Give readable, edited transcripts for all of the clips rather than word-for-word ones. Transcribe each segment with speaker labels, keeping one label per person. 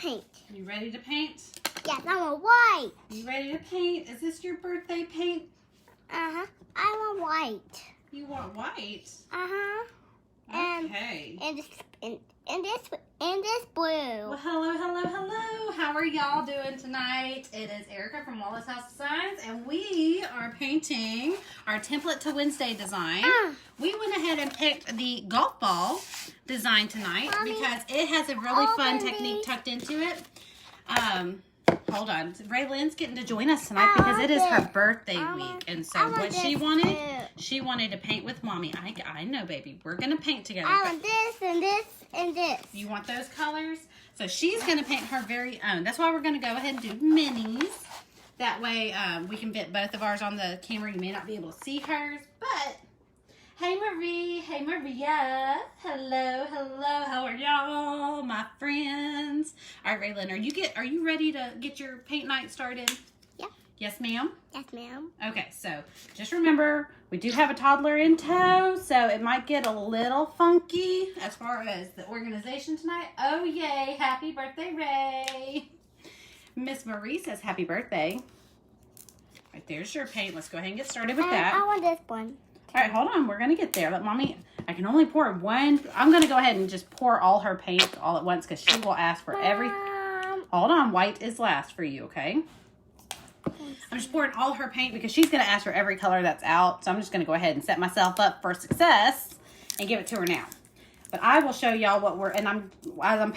Speaker 1: paint.
Speaker 2: You ready to paint?
Speaker 1: Yes, I want white.
Speaker 2: You ready to paint? Is this your birthday paint?
Speaker 1: Uh-huh. I want white.
Speaker 2: You want white?
Speaker 1: Uh-huh.
Speaker 2: Okay.
Speaker 1: And this blue.
Speaker 2: Well, hello. How are y'all doing tonight? It is Erica from Wallace House Designs, and we are painting our Template to Wednesday design. We went ahead and picked the golf ball design tonight, Mommy, because it has a really fun technique tucked into it. Hold on. Ray Lynn's getting to join us tonight because it is her birthday week. And so what she wanted to paint with Mommy. I know, baby. We're going to paint together.
Speaker 1: I want this and this and this.
Speaker 2: You want those colors? So she's going to paint her very own. That's why we're going to go ahead and do minis. That way we can fit both of ours on the camera. You may not be able to see hers, but... Hey Marie, hey Maria, hello, how are y'all, my friends? All right, Ray Lynn, are you ready to get your paint night started?
Speaker 1: Yeah.
Speaker 2: Yes, ma'am?
Speaker 1: Yes, ma'am.
Speaker 2: Okay, so just remember, we do have a toddler in tow, so it might get a little funky as far as the organization tonight. Oh, yay, happy birthday, Ray. Miss Marie says happy birthday. Right, there's your paint. Let's go ahead and get started with that.
Speaker 1: I want this one.
Speaker 2: All right, hold on. We're going to get there. Let Mommy, I can only pour one. I'm going to go ahead and just pour all her paint all at once because she will ask for every... Hold on. White is last for you, okay? I'm just pouring all her paint because she's going to ask for every color that's out. So I'm just going to go ahead and set myself up for success and give it to her now. But I will show y'all what we're... And as I'm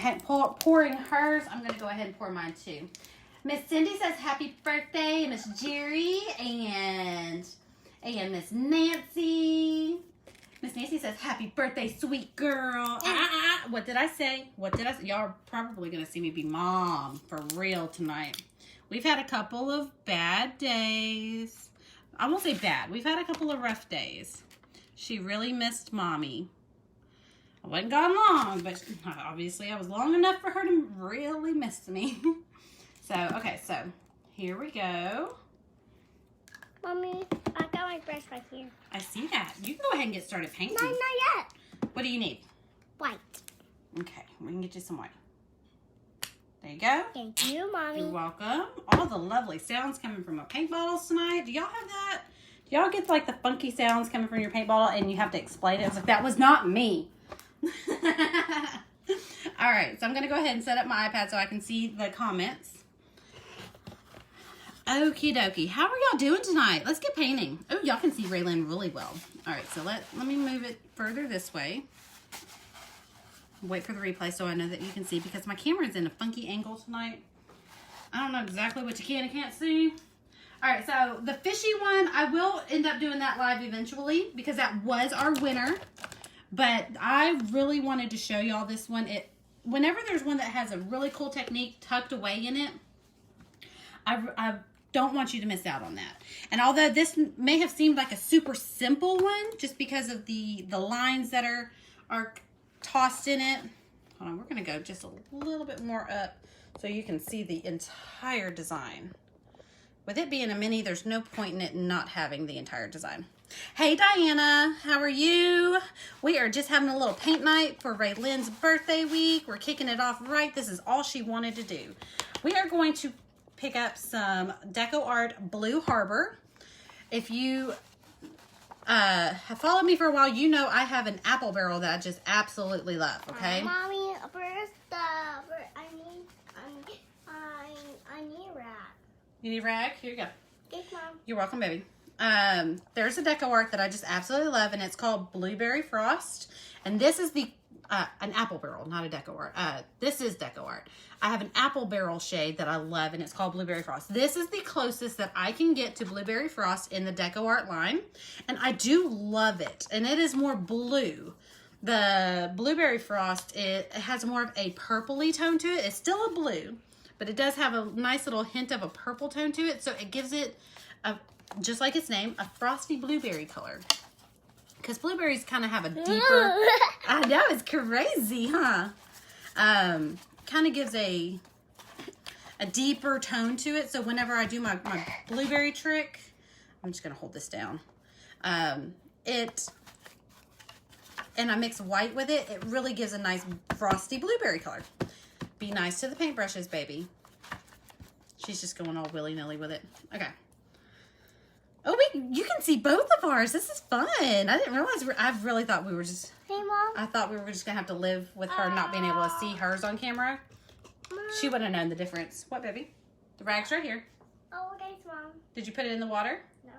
Speaker 2: pouring hers, I'm going to go ahead and pour mine too. Miss Cindy says happy birthday. Miss Jerry and Miss Nancy. Miss Nancy says, happy birthday, sweet girl. What did I say? Y'all are probably going to see me be mom for real tonight. We've had a couple of bad days. I won't say bad. We've had a couple of rough days. She really missed Mommy. I wasn't gone long, but obviously I was long enough for her to really miss me. Okay, so here we go.
Speaker 1: Mommy, I got my brush right here.
Speaker 2: I see that. You can go ahead and get started painting.
Speaker 1: No, not yet.
Speaker 2: What do you need?
Speaker 1: White.
Speaker 2: Okay, we can get you some white. There you go.
Speaker 1: Thank you, Mommy.
Speaker 2: You're welcome. All the lovely sounds coming from our paint bottles tonight. Do y'all have that? Do y'all get like the funky sounds coming from your paint bottle and you have to explain it? It's like, that was not me. All right, so I'm going to go ahead and set up my iPad so I can see the comments. Okie dokie. How are y'all doing tonight? Let's get painting. Oh, y'all can see Ray Lynn really well. All right, so let me move it further this way. Wait for the replay so I know that you can see because my camera's in a funky angle tonight. I don't know exactly what you can and can't see. All right, so the fishy one, I will end up doing that live eventually because that was our winner. But I really wanted to show y'all this one. Whenever there's one that has a really cool technique tucked away in it, I don't want you to miss out on that. And although this may have seemed like a super simple one, just because of the lines that are tossed in it. Hold on, we're going to go just a little bit more up so you can see the entire design. With it being a mini, there's no point in it not having the entire design. Hey Diana, how are you? We are just having a little paint night for Ray Lynn's birthday week. We're kicking it off right. This is all she wanted to do. We are going to pick up some Deco Art Blue Harbor. If you have followed me for a while, you know I have an apple barrel that I just absolutely love, okay?
Speaker 1: Mommy, first, I need a rag.
Speaker 2: You need a rag? Here you go.
Speaker 1: Thanks, Mom.
Speaker 2: You're welcome, baby. There's a Deco Art that I just absolutely love, and it's called Blueberry Frost. And this is an apple barrel, not a Deco Art. This is Deco Art. I have an apple barrel shade that I love, and it's called Blueberry Frost. This is the closest that I can get to Blueberry Frost in the Deco Art line, and I do love it. And it is more blue. The Blueberry Frost, it has more of a purpley tone to it. It's still a blue, but it does have a nice little hint of a purple tone to it, so it gives it, just like its name, a frosty blueberry color. Because blueberries kind of have a deeper... I know, it's crazy, huh? Kind of gives a deeper tone to it. So whenever I do my blueberry trick, I'm just going to hold this down. And I mix white with it, it really gives a nice frosty blueberry color. Be nice to the paintbrushes, baby. She's just going all willy-nilly with it. Okay. Oh, you can see both of ours. This is fun. I didn't realize I really thought we were just...
Speaker 1: Hey, Mom.
Speaker 2: I thought we were just going to have to live with her not being able to see hers on camera.
Speaker 1: Mom.
Speaker 2: She wouldn't have known the difference. What, baby? The rag's right here.
Speaker 1: Oh, okay, Mom.
Speaker 2: Did you put it in the water?
Speaker 1: No.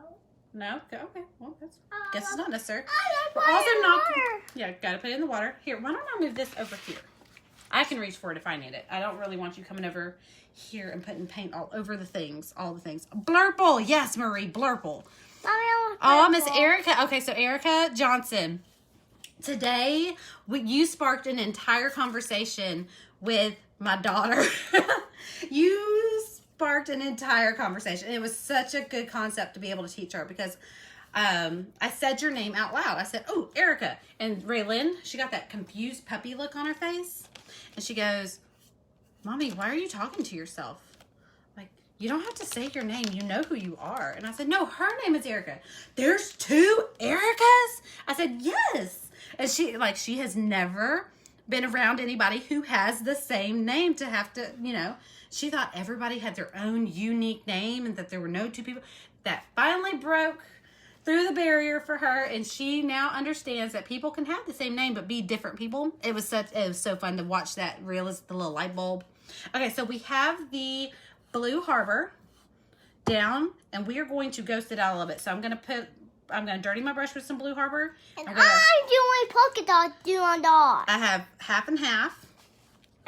Speaker 2: No? Okay. Well, that's... guess it's not necessary.
Speaker 1: I
Speaker 2: We're
Speaker 1: put
Speaker 2: also
Speaker 1: it in
Speaker 2: not...
Speaker 1: water.
Speaker 2: Yeah, got to put it in the water. Here, why don't I move this over here? I can reach for it if I need it. I don't really want you coming over here and putting paint all over the things. All the things. Blurple. Yes, Marie. Blurple. Oh, Miss Erica. Okay, so Erica Johnson. Today, you sparked an entire conversation with my daughter. You sparked an entire conversation. It was such a good concept to be able to teach her because I said your name out loud. I said, oh, Erica. And Ray Lynn, she got that confused puppy look on her face. And she goes, Mommy, why are you talking to yourself? Like, you don't have to say your name. You know who you are. And I said, no, her name is Erica. There's 2 Ericas? I said, yes. And she has never been around anybody who has the same name to have to, she thought everybody had their own unique name and that there were no 2 people. That finally broke through the barrier for her, and she now understands that people can have the same name but be different people. It was so fun to watch that realize the little light bulb. Okay, so we have the Blue Harbor down, and we are going to ghost it out a little bit. So I'm gonna dirty my brush with some Blue Harbor.
Speaker 1: And I'm doing polka dot doing dot.
Speaker 2: I have half and half.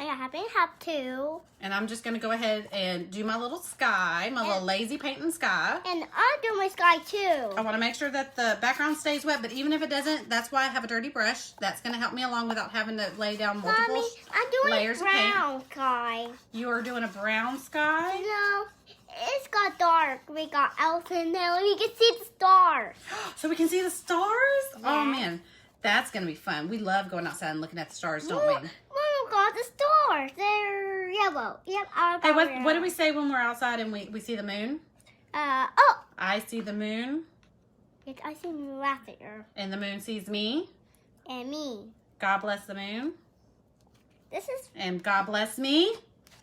Speaker 1: I got happy and half too.
Speaker 2: And I'm just gonna go ahead and do my little sky, my little lazy painting sky.
Speaker 1: And I'm doing my sky too.
Speaker 2: I want to make sure that the background stays wet, but even if it doesn't, that's why I have a dirty brush. That's gonna help me along without having to lay down multiple
Speaker 1: Mommy, I'm doing
Speaker 2: layers
Speaker 1: a
Speaker 2: of paint.
Speaker 1: brown sky.
Speaker 2: You are doing a brown sky?
Speaker 1: No, it's got dark. We got elves in there. We can see the stars.
Speaker 2: So we can see the stars?
Speaker 1: Yeah.
Speaker 2: Oh man, that's gonna be fun. We love going outside and looking at the stars, don't we?
Speaker 1: Mom got the stars. They're yellow. Yep.
Speaker 2: Hey, what do we say when we're outside and we see the moon?
Speaker 1: Oh.
Speaker 2: I see the moon.
Speaker 1: I see you laughing.
Speaker 2: And the moon sees me.
Speaker 1: And me.
Speaker 2: God bless the moon.
Speaker 1: This is.
Speaker 2: And God bless me.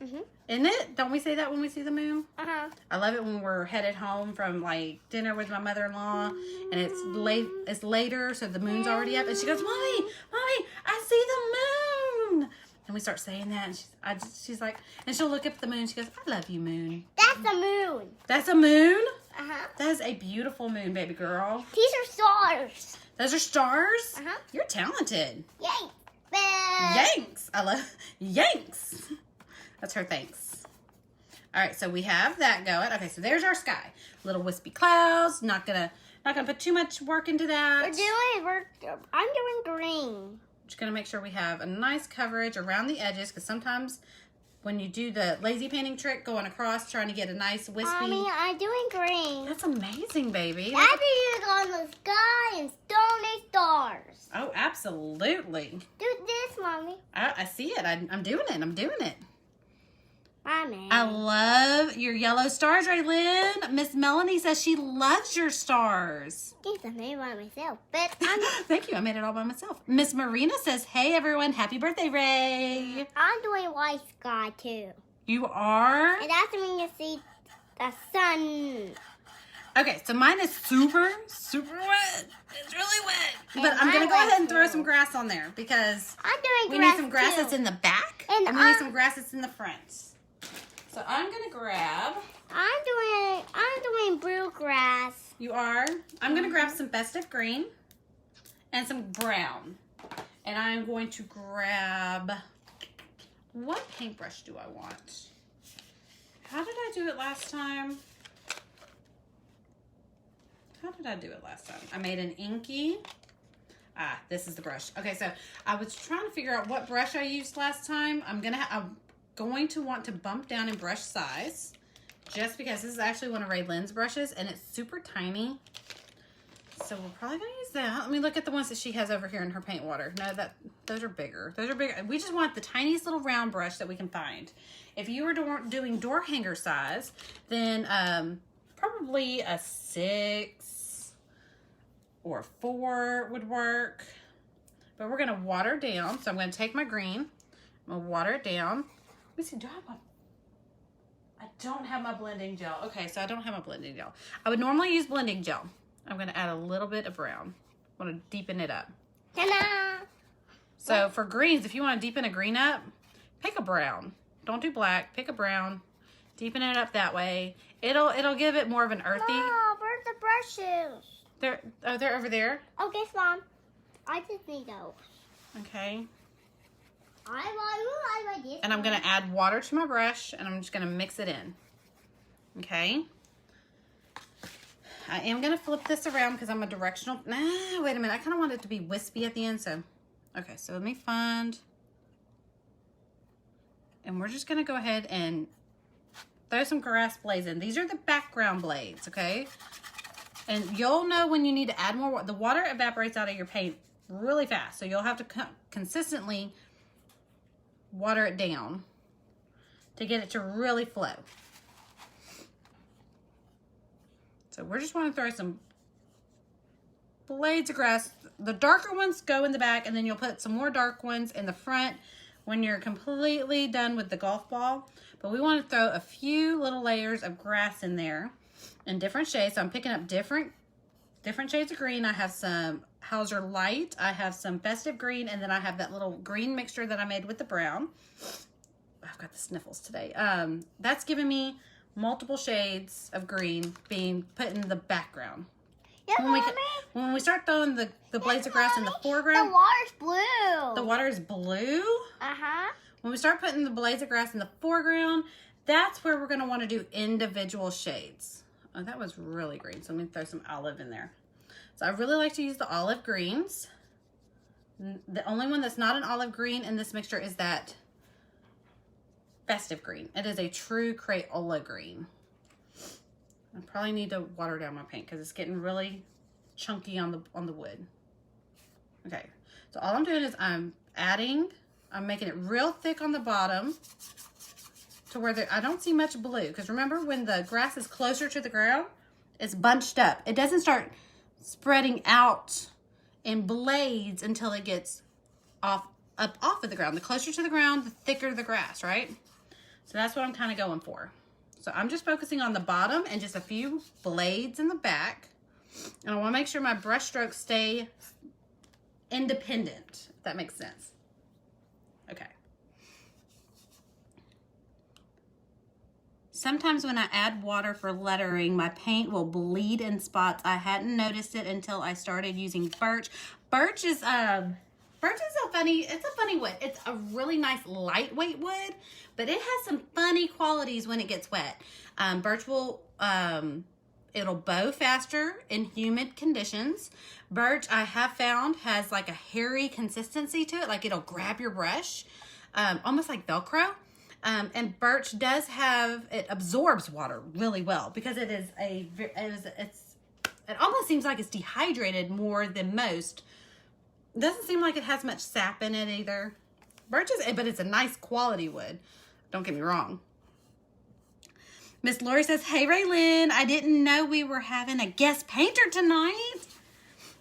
Speaker 1: Mhm.
Speaker 2: Isn't it? Don't we say that when we see the moon?
Speaker 1: Uh-huh.
Speaker 2: I love it when we're headed home from like dinner with my mother-in-law and it's late. It's later, so the moon's already up, and she goes, "Mommy, I see the moon." And we start saying that, and she's like, and she'll look up at the moon. She goes, "I love you, moon."
Speaker 1: That's the moon.
Speaker 2: That's a moon.
Speaker 1: Uh-huh.
Speaker 2: That is a beautiful moon, baby girl.
Speaker 1: These are stars.
Speaker 2: Those are stars.
Speaker 1: Uh-huh.
Speaker 2: You're talented.
Speaker 1: Yay.
Speaker 2: Yanks. I love Yanks. That's her thanks. All right, so we have that going. Okay, so there's our sky. Little wispy clouds. Not gonna put too much work into that.
Speaker 1: I'm doing green.
Speaker 2: Just gonna make sure we have a nice coverage around the edges, because sometimes when you do the lazy painting trick, going across, trying to get a nice wispy.
Speaker 1: Mommy, I'm doing green.
Speaker 2: That's amazing, baby.
Speaker 1: Daddy is on the sky and stony stars.
Speaker 2: Oh, absolutely.
Speaker 1: Do this, Mommy.
Speaker 2: I see it. I'm doing it. I'm doing it.
Speaker 1: Mommy.
Speaker 2: I love your yellow stars, Ray Lynn. Miss Melanie says she loves your stars.
Speaker 1: Yes, I made one myself, but I'm
Speaker 2: Thank you. I made it all by myself. Miss Marina says, hey, everyone. Happy birthday, Ray.
Speaker 1: doing white sky too.
Speaker 2: You are?
Speaker 1: And that's when you see the sun.
Speaker 2: Okay, so mine is super, super wet. It's really wet.
Speaker 1: And
Speaker 2: But I'm going to go
Speaker 1: mine
Speaker 2: ahead and throw
Speaker 1: too.
Speaker 2: some grass on there because
Speaker 1: I'm doing
Speaker 2: we
Speaker 1: grass
Speaker 2: need some grass
Speaker 1: too.
Speaker 2: that's in the back
Speaker 1: And
Speaker 2: and we need some grass that's in the front. So I'm going to grab...
Speaker 1: I'm doing blue grass.
Speaker 2: You are? I'm going to grab some festive green and some brown. And I'm going to grab... What paintbrush do I want? How did I do it last time? I made an inky. Ah, this is the brush. Okay, so I was trying to figure out what brush I used last time. I'm going to want to bump down in brush size just because this is actually one of Ray Lynn's brushes and it's super tiny. So we're probably going to use that. Let me look at the ones that she has over here in her paint water. No, those are bigger. Those are bigger. We just want the tiniest little round brush that we can find. If you were doing door hanger size, then probably a 6 or 4 would work. But we're going to water down. So I'm going to take my green. I'm going to water it down. Let me see, I don't have my blending gel. Okay, so I don't have my blending gel. I would normally use blending gel. I'm gonna add a little bit of brown. I wanna deepen it up.
Speaker 1: Ta-da!
Speaker 2: So for greens, if you wanna deepen a green up, pick a brown. Don't do black, pick a brown. Deepen it up that way. It'll give it more of an earthy.
Speaker 1: Oh, where's the brushes?
Speaker 2: They're over there.
Speaker 1: Oh, guess Mom. I just need those.
Speaker 2: Okay.
Speaker 1: I like this.
Speaker 2: And I'm gonna add water to my brush and I'm just gonna mix it in. Okay. I am gonna flip this around because I'm a directional. Nah, wait a minute. I kind of want it to be wispy at the end, so. Okay, so let me find. And we're just gonna go ahead and throw some grass blades in. These are the background blades, okay? And you'll know when you need to add more water. The water evaporates out of your paint really fast, so you'll have to consistently water it down to get it to really flow. So we're just want to throw some blades of grass. The darker ones go in the back, and then you'll put some more dark ones in the front when you're completely done with the golf ball. But we want to throw a few little layers of grass in there in different shades. So I'm picking up different shades of green. I have some Hauser Light, I have some Festive Green, and then I have that little green mixture that I made with the brown. I've got the sniffles today. That's giving me multiple shades of green being put in the background.
Speaker 1: Yeah,
Speaker 2: when we start throwing the blades of grass in the foreground.
Speaker 1: The water's blue.
Speaker 2: The water is blue?
Speaker 1: Uh-huh.
Speaker 2: When we start putting the blades of grass in the foreground, that's where we're going to want to do individual shades. Oh, that was really green. So let me throw some olive in there. So I really like to use the olive greens. The only one that's not an olive green in this mixture is that Festive Green. It is a true Crayola green. I probably need to water down my paint because it's getting really chunky on the wood. Okay, so all I'm doing is I'm making it real thick on the bottom to where I don't see much blue. Because remember, when the grass is closer to the ground, it's bunched up. It doesn't start spreading out in blades until it gets off of the ground. The closer to the ground, the thicker the grass, right? So that's what I'm kind of going for. So I'm just focusing on the bottom and just a few blades in the back. And I want to make sure my brush strokes stay independent, if that makes sense. Okay. Sometimes when I add water for lettering, my paint will bleed in spots. I hadn't noticed it until I started using birch. Birch is a funny wood. It's a really nice lightweight wood, but it has some funny qualities when it gets wet. Birch will, it'll bow faster in humid conditions. Birch, I have found, has like a hairy consistency to it. Like it'll grab your brush, almost like Velcro. And birch does it absorbs water really well because it almost seems like it's dehydrated more than most. It doesn't seem like it has much sap in it either. Birch but it's a nice quality wood. Don't get me wrong. Miss Lori says, hey, Ray Lynn, I didn't know we were having a guest painter tonight.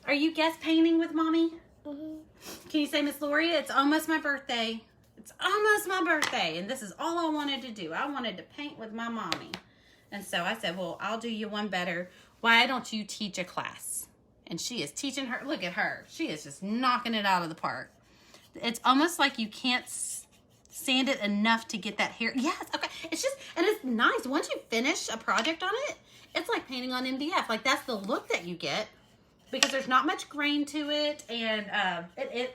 Speaker 2: Are you guest painting with Mommy?
Speaker 1: Mm-hmm.
Speaker 2: Can you say, Miss Lori, it's almost my birthday. It's almost my birthday, and this is all I wanted to do. I wanted to paint with my mommy. And so I said, well, I'll do you one better. Why don't you teach a class? And she is teaching her. Look at her. She is just knocking it out of the park. It's almost like you can't sand it enough to get that hair. Yes, okay. It's just, and it's nice. Once you finish a project on it, it's like painting on MDF. Like, that's the look that you get. Because there's not much grain to it, and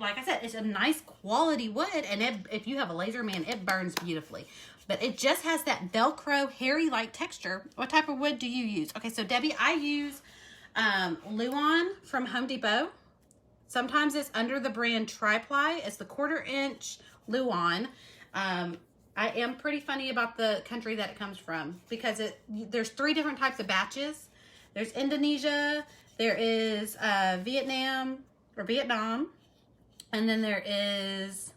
Speaker 2: like I said, it's a nice quality wood, and if you have a laser, man, it burns beautifully. But it just has that Velcro, hairy-like texture. What type of wood do you use? Okay, so Debbie, I use Luan from Home Depot. Sometimes it's under the brand Tri-Ply. It's the 1/4 inch Luan. I am pretty funny about the country that it comes from because there's 3 different types of batches. There's Indonesia. There is Vietnam, and then there's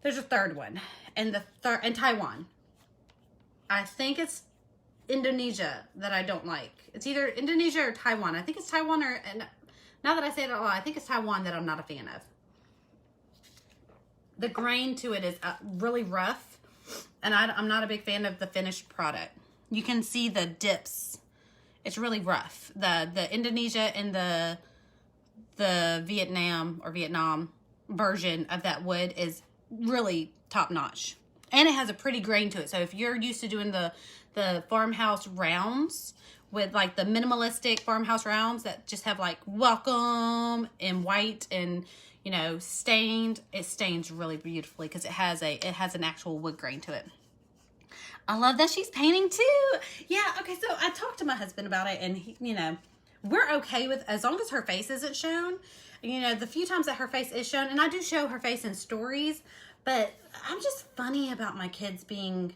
Speaker 2: a third one, and Taiwan. I think it's Indonesia that I don't like. It's either Indonesia or Taiwan. I think it's Taiwan, and now that I say it out loud, I think it's Taiwan that I'm not a fan of. the grain to it is really rough, and I'm not a big fan of the finished product. You can see the dips. It's really rough. The Indonesia and the Vietnam version of that wood is really top notch, and it has a pretty grain to it. So if you're used to doing the farmhouse rounds with like the minimalistic farmhouse rounds that just have like welcome in white and, you know, stained, it stains really beautifully because it has an actual wood grain to it. I love that she's painting too. Yeah, okay, so I talked to my husband about it, and he, you know, we're okay with, as long as her face isn't shown. You know, the few times that her face is shown, and I do show her face in stories, but I'm just funny about my kids being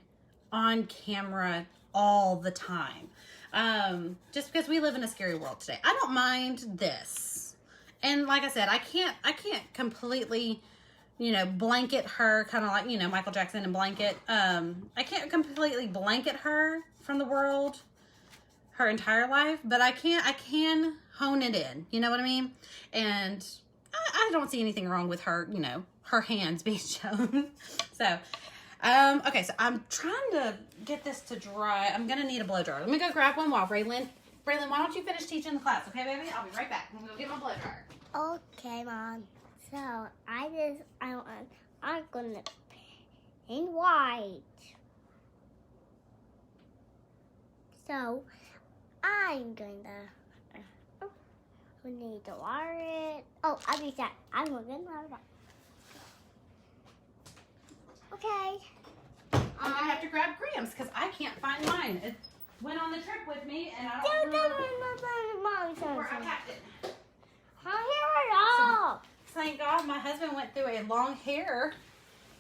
Speaker 2: on camera all the time. Just because we live in a scary world today. I don't mind this. And like I said, I can't completely, you know, blanket her, kind of like, you know, Michael Jackson and blanket. I can't completely blanket her from the world her entire life, but I can hone it in. You know what I mean? And I don't see anything wrong with her, you know, her hands being shown. So, okay, so I'm trying to get this to dry. I'm going to need a blow dryer. Let me go grab one while Raylyn, why don't you finish teaching the class, okay, baby? I'll be right back. I'm going to go get my blow dryer.
Speaker 1: Okay, Mom. So, I'm gonna paint white. So, I'm gonna, we need to water it. Oh, I'll be that. I'm gonna water it. Okay.
Speaker 2: I'm going to have to grab Graham's because I can't find mine. It went on the trip with me, and I don't remember where I packed it. Thank God my husband went through a long hair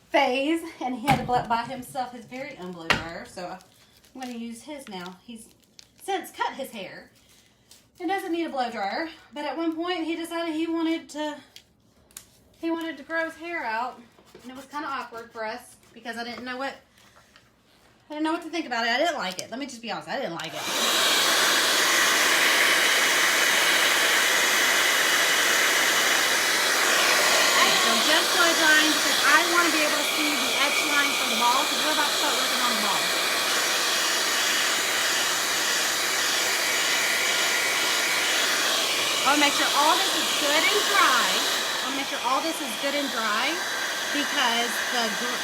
Speaker 2: phase, and he had to buy himself his very own blow dryer. So I'm going to use his now. He's since cut his hair and doesn't need a blow dryer. But at one point, he decided he wanted to grow his hair out, and it was kind of awkward for us because I didn't know what to think about it. I didn't like it. Let me just be honest. I didn't like it. Just blow drying because I want to be able to see the edge line for the ball because we're about to start working on the ball. I want to make sure all this is good and dry. Because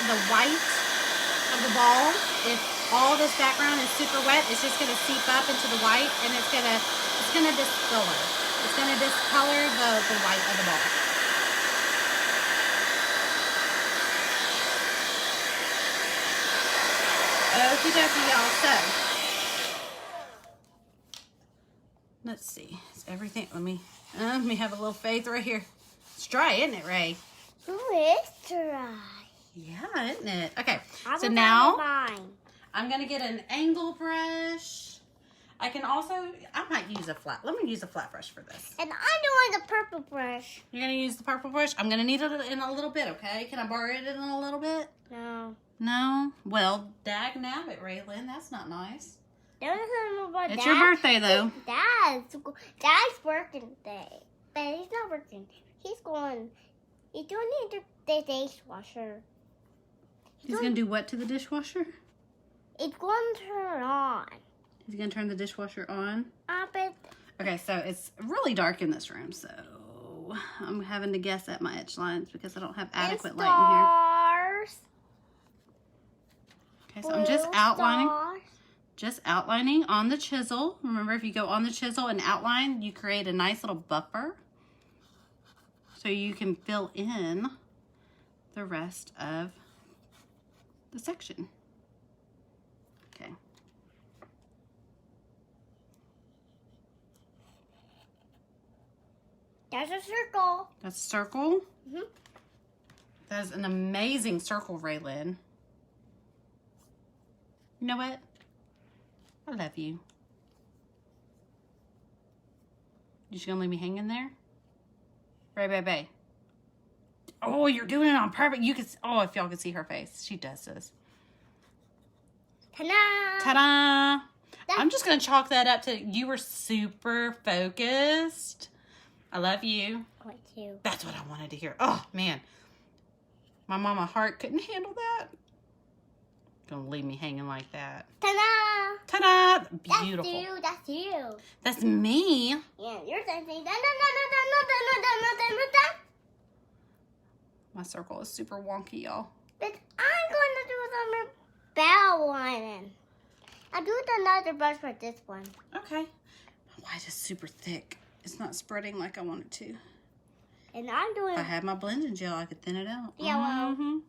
Speaker 2: the white of the ball, if all this background is super wet, it's just going to seep up into the white, and it's going to discolor. It's going to discolor the white of the ball. Okie dokie, y'all. So, let's see. Is everything? Let me have a little faith right here. It's dry, isn't it, Ray?
Speaker 1: Who is dry?
Speaker 2: Yeah, isn't it? Okay. So now I'm gonna get an angle brush. I might use a flat. Let me use a flat brush for this.
Speaker 1: And I'm doing the purple brush.
Speaker 2: You're gonna use the purple brush? I'm gonna need it in a little bit, okay? Can I borrow it in a little bit?
Speaker 1: No.
Speaker 2: No? Well, dag nabbit, Ray Lynn. That's not nice.
Speaker 1: It's
Speaker 2: your birthday, though.
Speaker 1: Dad's working today. But he's not working. He's doing the dishwasher.
Speaker 2: He's going to do what to the dishwasher?
Speaker 1: It's going to turn on.
Speaker 2: He's going to turn the dishwasher on?
Speaker 1: But
Speaker 2: okay, so it's really dark in this room, so I'm having to guess at my edge lines because I don't have adequate light in here. Okay, so I'm just outlining on the chisel. Remember, if you go on the chisel and outline, you create a nice little buffer so you can fill in the rest of the section. Okay.
Speaker 1: That's a circle.
Speaker 2: That's a circle?
Speaker 1: Mm-hmm.
Speaker 2: That is an amazing circle, Ray Lynn. You know what? I love you. You just gonna leave me hanging there? Ray. Oh, you're doing it on purpose. You can, if y'all can see her face. She does this.
Speaker 1: Ta-da!
Speaker 2: Ta-da! I'm just gonna chalk that up to, you were super focused. I love you.
Speaker 1: I want to.
Speaker 2: That's what I wanted to hear. Oh, man. My mama heart couldn't handle that. Don't leave me hanging like that.
Speaker 1: Ta-da!
Speaker 2: Ta-da! Beautiful.
Speaker 1: That's you. That's you.
Speaker 2: That's me.
Speaker 1: Yeah, you're dancing.
Speaker 2: My circle is super wonky, y'all.
Speaker 1: But I'm going to do some bell lining. I'll do another brush for this one.
Speaker 2: Okay. My white is super thick. It's not spreading like I want it to.
Speaker 1: And I'm doing...
Speaker 2: If I had my blending gel, I could thin it out.
Speaker 1: Yellow.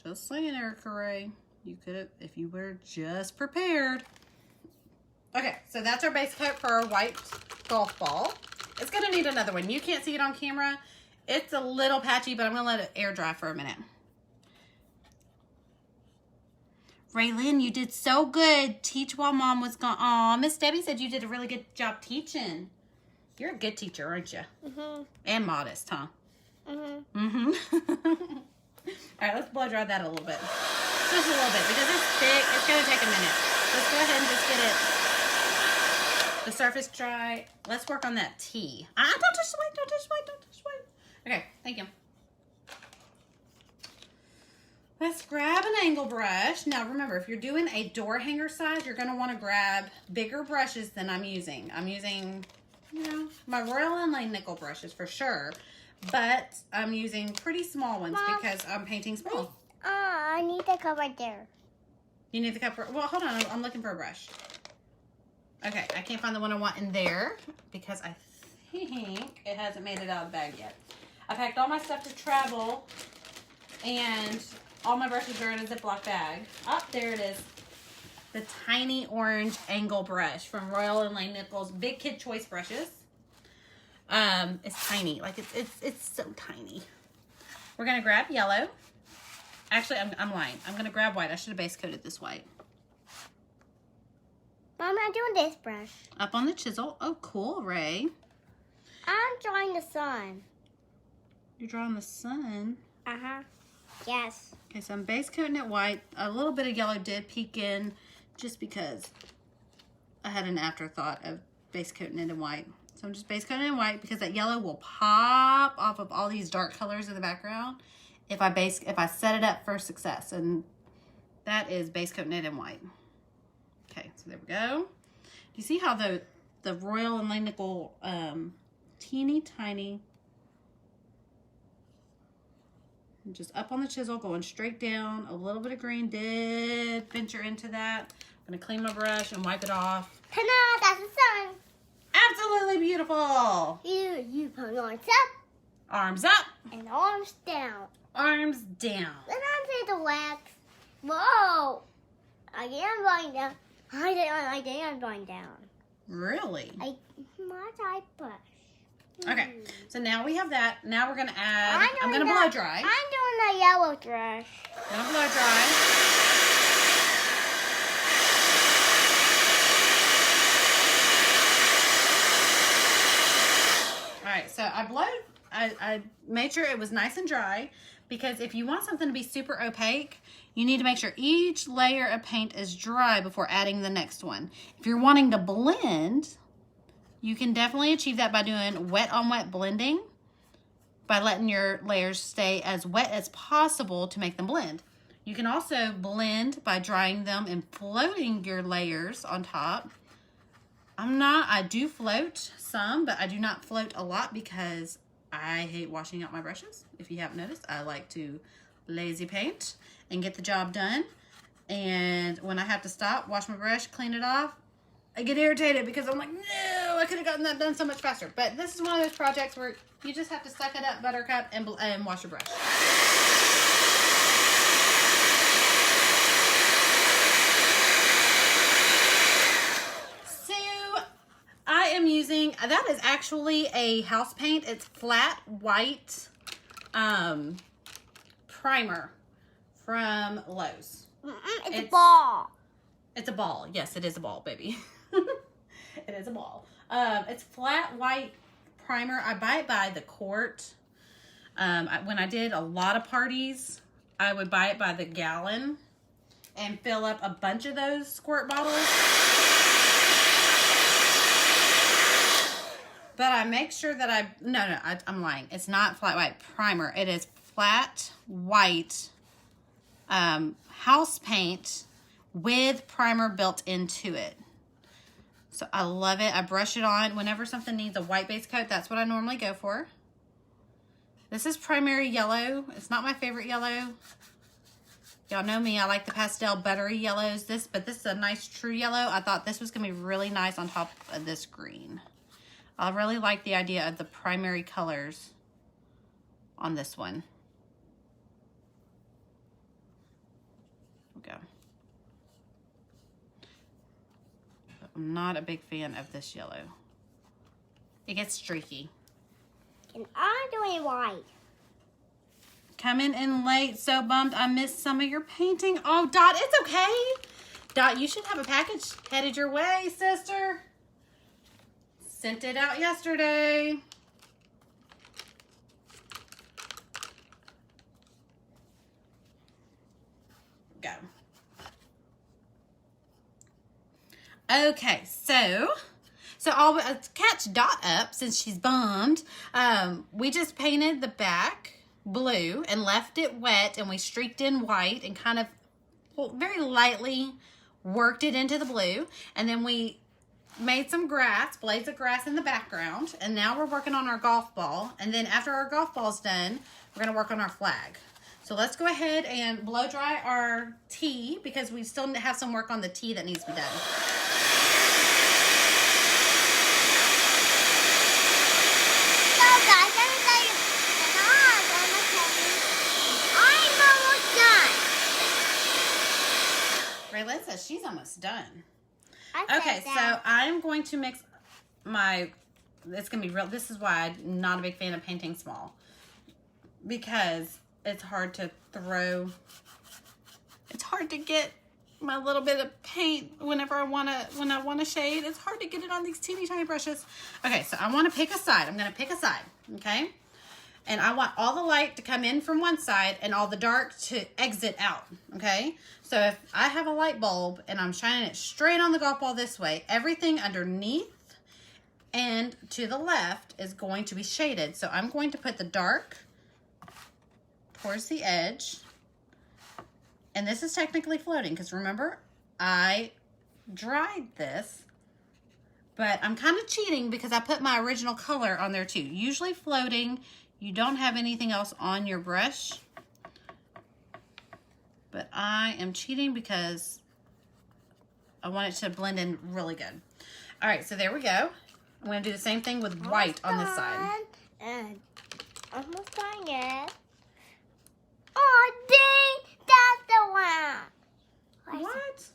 Speaker 2: Just saying, Erica Ray. You could have, if you were just prepared. Okay, so that's our base coat for our white golf ball. It's going to need another one. You can't see it on camera. It's a little patchy, but I'm going to let it air dry for a minute. Ray Lynn, you did so good. Teach while Mom was gone. Aw, Miss Debbie said you did a really good job teaching. You're a good teacher, aren't you? And modest, huh? All right, let's blow dry that a little bit. Just a little bit, because it's thick. It's going to take a minute. Let's go ahead and just get it, the surface dry. Let's work on that T. Don't touch the white, don't touch the white, don't touch the white. Okay, thank you. Let's grab an angle brush. Now remember, if you're doing a door hanger size, you're going to want to grab bigger brushes than I'm using. I'm using, you know, my Royal & Lane nickel brushes for sure. But I'm using pretty small ones, Mom, because I'm painting small.
Speaker 1: I need the cup right there.
Speaker 2: You need the cup? Well, hold on. I'm looking for a brush. Okay, I can't find the one I want in there because I think it hasn't made it out of the bag yet. I packed all my stuff to travel, and all my brushes are in a Ziploc bag. Oh, there it is. The tiny orange angle brush from Royal & Lane Nichols Big Kid Choice brushes. It's tiny. Like it's so tiny. We're gonna grab yellow. Actually, I'm lying. I'm gonna grab white. I should have base coated this white.
Speaker 1: Mom, I'm doing this brush.
Speaker 2: Up on the chisel. Oh, cool, Ray.
Speaker 1: I'm drawing the sun.
Speaker 2: You're drawing the sun?
Speaker 1: Yes.
Speaker 2: Okay, so I'm base coating it white. A little bit of yellow did peek in just because I had an afterthought of base coating it in white. So I'm just base coating it in white because that yellow will pop off of all these dark colors in the background if I set it up for success. And that is base coating it in white. Okay, so there we go. Do you see how the Royal & Lane Nickel teeny tiny, just up on the chisel, going straight down. A little bit of green did venture into that. I'm gonna clean my brush and wipe it off.
Speaker 1: Ta-da! That's the sun.
Speaker 2: Absolutely beautiful.
Speaker 1: You put your arms up.
Speaker 2: Arms up.
Speaker 1: And arms down.
Speaker 2: Arms down.
Speaker 1: Then I see the wax. Whoa! I am going down. I think I'm going down.
Speaker 2: Really?
Speaker 1: My side brush.
Speaker 2: Okay, so now we have that. Now we're gonna add. I'm gonna blow dry.
Speaker 1: I'm doing the yellow brush.
Speaker 2: Gonna blow dry. All right, so I made sure it was nice and dry, because if you want something to be super opaque, you need to make sure each layer of paint is dry before adding the next one. If you're wanting to blend, you can definitely achieve that by doing wet on wet blending, by letting your layers stay as wet as possible to make them blend. You can also blend by drying them and floating your layers on top. I do float some, but I do not float a lot because I hate washing out my brushes. If you haven't noticed, I like to lazy paint and get the job done. And when I have to stop, wash my brush, clean it off, I get irritated because I'm like, no, I could have gotten that done so much faster. But this is one of those projects where you just have to suck it up, buttercup, and wash your brush. I am using, that is actually a house paint. It's flat white primer from Lowe's.
Speaker 1: It's a ball.
Speaker 2: It's a ball. Yes, it is a ball, baby. It is a ball. It's flat white primer. I buy it by the quart. When I did a lot of parties, I would buy it by the gallon and fill up a bunch of those squirt bottles. But I make sure that I'm lying. It's not flat white primer. It is flat white house paint with primer built into it. So I love it. I brush it on. Whenever something needs a white base coat, that's what I normally go for. This is primary yellow. It's not my favorite yellow. Y'all know me. I like the pastel buttery yellows. But this is a nice true yellow. I thought this was going to be really nice on top of this green. I really like the idea of the primary colors on this one. There we go. But I'm not a big fan of this yellow. It gets streaky.
Speaker 1: And I'm doing white.
Speaker 2: Coming in late, so bummed I missed some of your painting. Oh, Dot, it's okay. Dot, you should have a package headed your way, sister. Sent it out yesterday. Go. Okay, so I'll catch Dot up since she's bummed. We just painted the back blue and left it wet, and we streaked in white and kind of very lightly worked it into the blue, and then we made some grass, blades of grass in the background, and now we're working on our golf ball. And then after our golf ball's done, we're going to work on our flag. So let's go ahead and blow dry our tee because we still have some work on the tee that needs to be done. Ray Lynn says she's almost done. Okay, so I'm going to mix my, it's going to be real, this is why I'm not a big fan of painting small. Because it's hard to throw, it's hard to get my little bit of paint whenever I want to shade. It's hard to get it on these teeny tiny brushes. Okay, so I want to pick a side. I'm going to pick a side, okay? And I want all the light to come in from one side and all the dark to exit out, okay? So if I have a light bulb and I'm shining it straight on the golf ball this way, everything underneath and to the left is going to be shaded. So I'm going to put the dark towards the edge. And this is technically floating because remember, I dried this. But I'm kind of cheating because I put my original color on there too. Usually floating, you don't have anything else on your brush. But I am cheating because I want it to blend in really good. All right, so there we go. I'm going to do the same thing with white on this side.
Speaker 1: And almost done yet. Oh, dang! That's the one.
Speaker 2: What?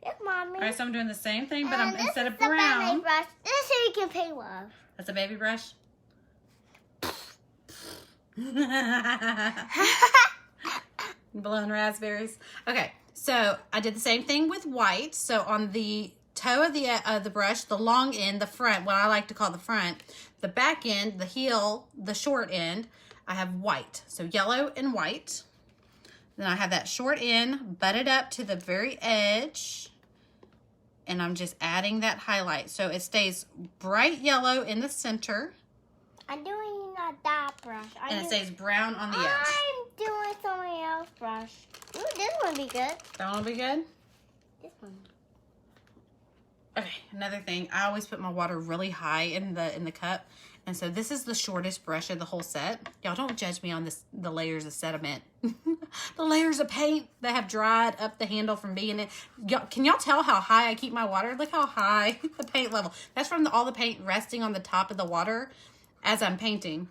Speaker 1: Yes, Mommy.
Speaker 2: All right, so I'm doing the same thing, but I'm
Speaker 1: this
Speaker 2: instead
Speaker 1: is
Speaker 2: of
Speaker 1: the
Speaker 2: brown.
Speaker 1: baby brush. This is who you can paint with.
Speaker 2: That's a baby brush. Blowing raspberries. Okay, so I did the same thing with white. So on the toe of the brush, the long end, the front, what I like to call the front, the back end, the heel, the short end, I have white. So yellow and white. Then I have that short end butted up to the very edge. And I'm just adding that highlight. So it stays bright yellow in the center.
Speaker 1: I'm doing not that brush.
Speaker 2: And it stays brown on the edge.
Speaker 1: I'm doing something else brush. Ooh, this one be good.
Speaker 2: That one will be good?
Speaker 1: This one.
Speaker 2: Okay, another thing. I always put my water really high in the cup. And so this is the shortest brush of the whole set. Y'all don't judge me on the layers of sediment. The layers of paint that have dried up the handle from being in. Can y'all tell how high I keep my water? Look how high the paint level. That's from all the paint resting on the top of the water as I'm painting.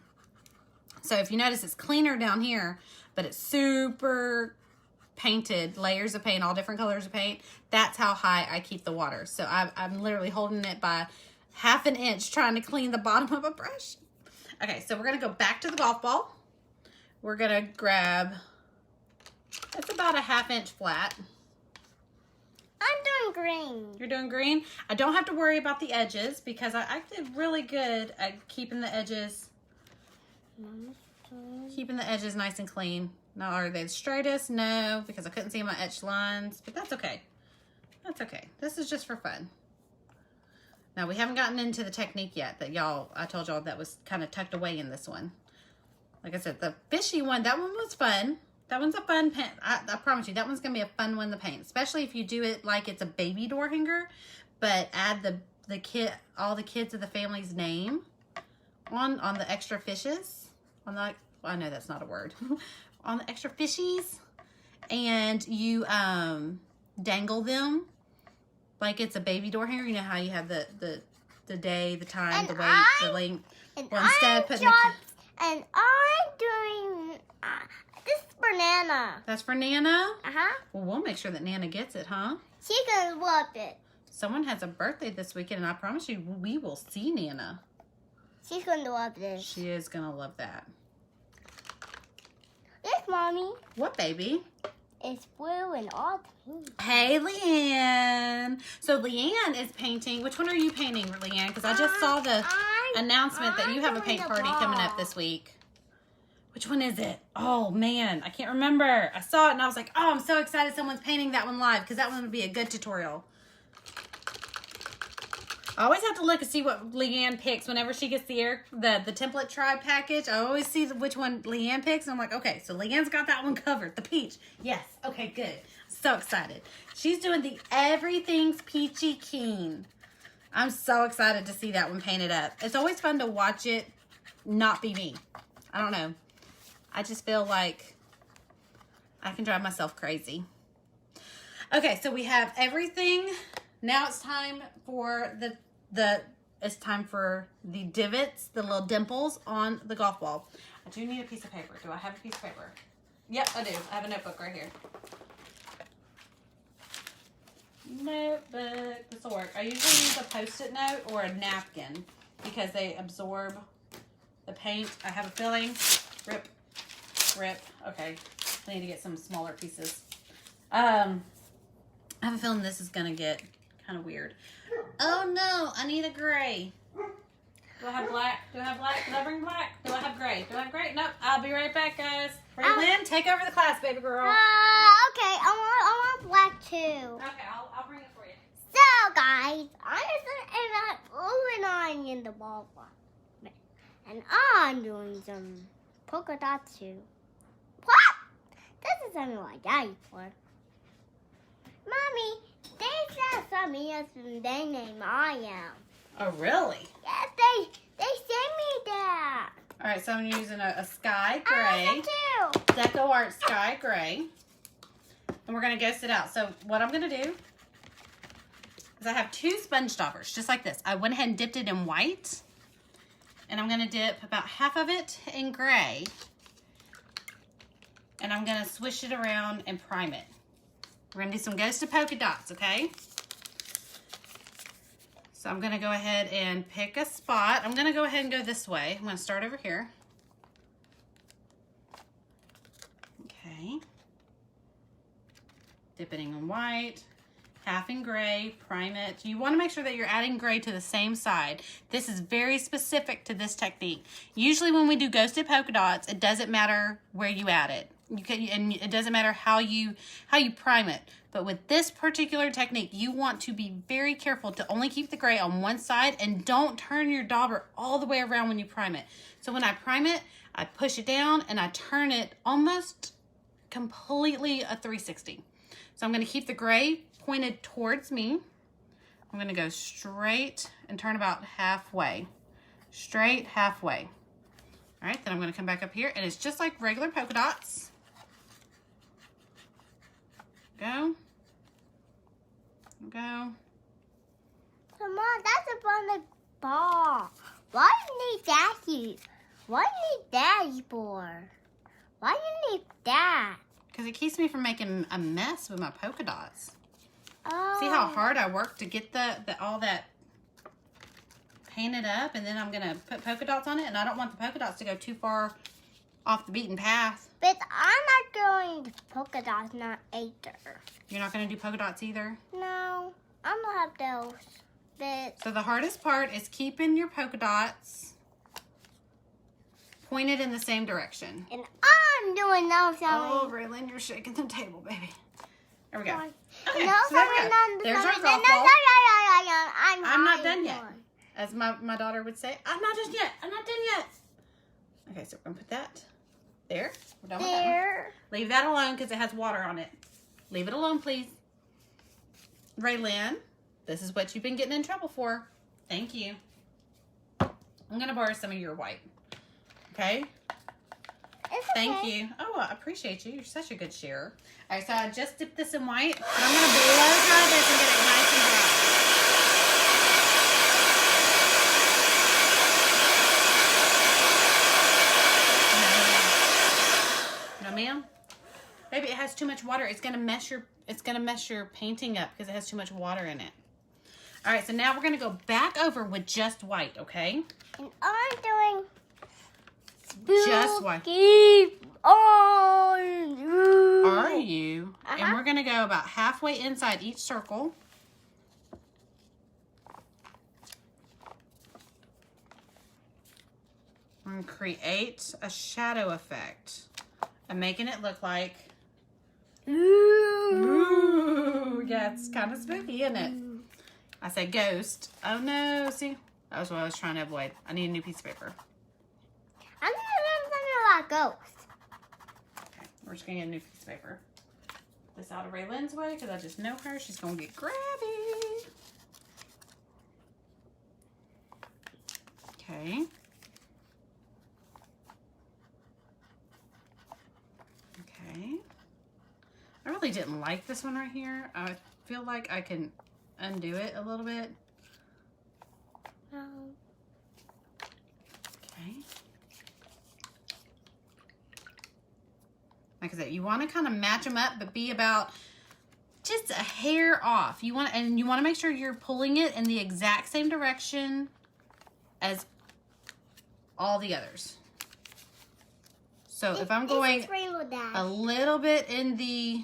Speaker 2: So if you notice, it's cleaner down here, but it's super painted, layers of paint, all different colors of paint. That's how high I keep the water. So I'm literally holding it by half an inch trying to clean the bottom of a brush. Okay, so we're going to go back to the golf ball. We're going to grab, it's about a ½ inch flat.
Speaker 1: I'm doing green.
Speaker 2: You're doing green? I don't have to worry about the edges because I did really good at keeping the edges nice and clean. Now, are they the straightest? No, because I couldn't see my etched lines, but that's okay. That's okay. This is just for fun. Now, we haven't gotten into the technique yet that I told y'all that was kind of tucked away in this one. Like I said, the fishy one, that one was fun. That one's a fun paint. I promise you, that one's going to be a fun one to paint. Especially if you do it like it's a baby door hanger. But add all the kids of the family's name on the extra fishes. I know that's not a word. On the extra fishies. And you dangle them like it's a baby door hanger. You know how you have the day, the time, the weight, the length.
Speaker 1: Well, instead of putting and I'm doing this is for Nana.
Speaker 2: That's for Nana?
Speaker 1: Uh-huh.
Speaker 2: Well, we'll make sure that Nana gets it, huh?
Speaker 1: She's gonna love it.
Speaker 2: Someone has a birthday this weekend, and I promise you, we will see Nana.
Speaker 1: She's gonna love this.
Speaker 2: She is gonna love that.
Speaker 1: Yes, Mommy.
Speaker 2: What, baby?
Speaker 1: It's blue and all pink.
Speaker 2: Hey, Leanne. So Leanne is painting. Which one are you painting, Leanne? Because I just saw the announcement that you have a paint party coming up this week. Which one is it? Oh, man. I can't remember. I saw it and I was like, oh, I'm so excited someone's painting that one live because that one would be a good tutorial. I always have to look and see what Leanne picks whenever she gets the template tribe package. I always see which one Leanne picks. And I'm like, okay, so Leanne's got that one covered. The peach. Yes. Okay, good. So excited. She's doing the Everything's Peachy Keen. I'm so excited to see that one painted up. It's always fun to watch it not be me. I don't know. I just feel like I can drive myself crazy. Okay, so we have everything. Now it's time for the divots, the little dimples on the golf ball. I do need a piece of paper. Do I have a piece of paper? Yep, I do. I have a notebook right here. Notebook. This will work. I usually use a Post-it note or a napkin because they absorb the paint. I have a feeling. Rip. Okay. I need to get some smaller pieces. I have a feeling this is going to get kind of weird. Oh no, I need a gray. Do I have black? Did I bring black? Do I have gray? Nope. I'll be right back, guys. Ray Lynn, take over the class, baby girl.
Speaker 1: Okay. I want black too.
Speaker 2: Okay, I'll bring it for you.
Speaker 1: So, guys, I'm just moving on in the ball. And I'm doing some polka dots too. What? This is something like Daddy for. Mommy, they said something else and they named I am.
Speaker 2: Oh, really?
Speaker 1: Yes, they sent me that.
Speaker 2: All right, so I'm using a sky gray.
Speaker 1: Too.
Speaker 2: Deco Art Sky Gray. And we're going to ghost it out. So what I'm going to do is I have 2 sponge daubers, just like this. I went ahead and dipped it in white. And I'm going to dip about half of it in gray. And I'm going to swish it around and prime it. We're going to do some ghosted polka dots, okay? So I'm going to go ahead and pick a spot. I'm going to go ahead and go this way. I'm going to start over here. Okay. Dip it in white, half in gray, prime it. You want to make sure that you're adding gray to the same side. This is very specific to this technique. Usually when we do ghosted polka dots, it doesn't matter where you add it. And it doesn't matter how you prime it. But with this particular technique, you want to be very careful to only keep the gray on one side and don't turn your dauber all the way around when you prime it. So when I prime it, I push it down and I turn it almost completely a 360. So I'm going to keep the gray pointed towards me. I'm going to go straight and turn about halfway. Straight halfway. All right, then I'm going to come back up here and it's just like regular polka dots. Go.
Speaker 1: Come on, that's a fun ball. Why do you need Daddy? What do you need Daddy for? Why do you need that?
Speaker 2: Because it keeps me from making a mess with my polka dots.
Speaker 1: Oh.
Speaker 2: See how hard I work to get all that painted up, and then I'm going to put polka dots on it, and I don't want the polka dots to go too far off the beaten path.
Speaker 1: But I'm not doing the polka dots, not either.
Speaker 2: You're not going to do polka dots either?
Speaker 1: No, I'm going to have those. But
Speaker 2: so the hardest part is keeping your polka dots pointed in the same direction.
Speaker 1: And I'm doing those.
Speaker 2: Oh, Ray Lynn, you're shaking the table, baby. There we go. Okay,
Speaker 1: no,
Speaker 2: so there we go. There's our golf ball. I'm not done yet. As my daughter would say, I'm not done yet. I'm not done yet. Okay, so we're going to put that there. We're done with that one.
Speaker 1: There.
Speaker 2: Leave that alone because it has water on it. Leave it alone, please. Ray Lynn, this is what you've been getting in trouble for. Thank you. I'm going to borrow some of your white. Okay?
Speaker 1: It's
Speaker 2: Thank
Speaker 1: okay.
Speaker 2: you. Oh, I appreciate you. You're such a good sharer. All right, so I just dipped this in white. And I'm going to blow dry this and get it nice and dry. No, ma'am. Maybe it has too much water. It's going to mess your painting up because it has too much water in it. All right, so now we're going to go back over with just white, okay?
Speaker 1: And I'm doing
Speaker 2: Just white.
Speaker 1: keep on.
Speaker 2: Are you? And we're going to go about halfway inside each circle. And create a shadow effect. I'm making it look like... Ooh, yeah, it's kind of spooky, isn't it? I said ghost. Oh no, see? That was what I was trying to avoid. I need a new piece of paper.
Speaker 1: I'm gonna learn something about ghosts.
Speaker 2: Okay, we're just gonna get a new piece of paper. Put this out of Ray Lynn's way because I just know her. She's gonna get grabby. Okay. Okay. I really didn't like this one right here. I feel like I can undo it a little bit. Okay. Like I said, you want to kind of match them up, but be about just a hair off. You want to make sure you're pulling it in the exact same direction as all the others. So if I'm going a little bit in the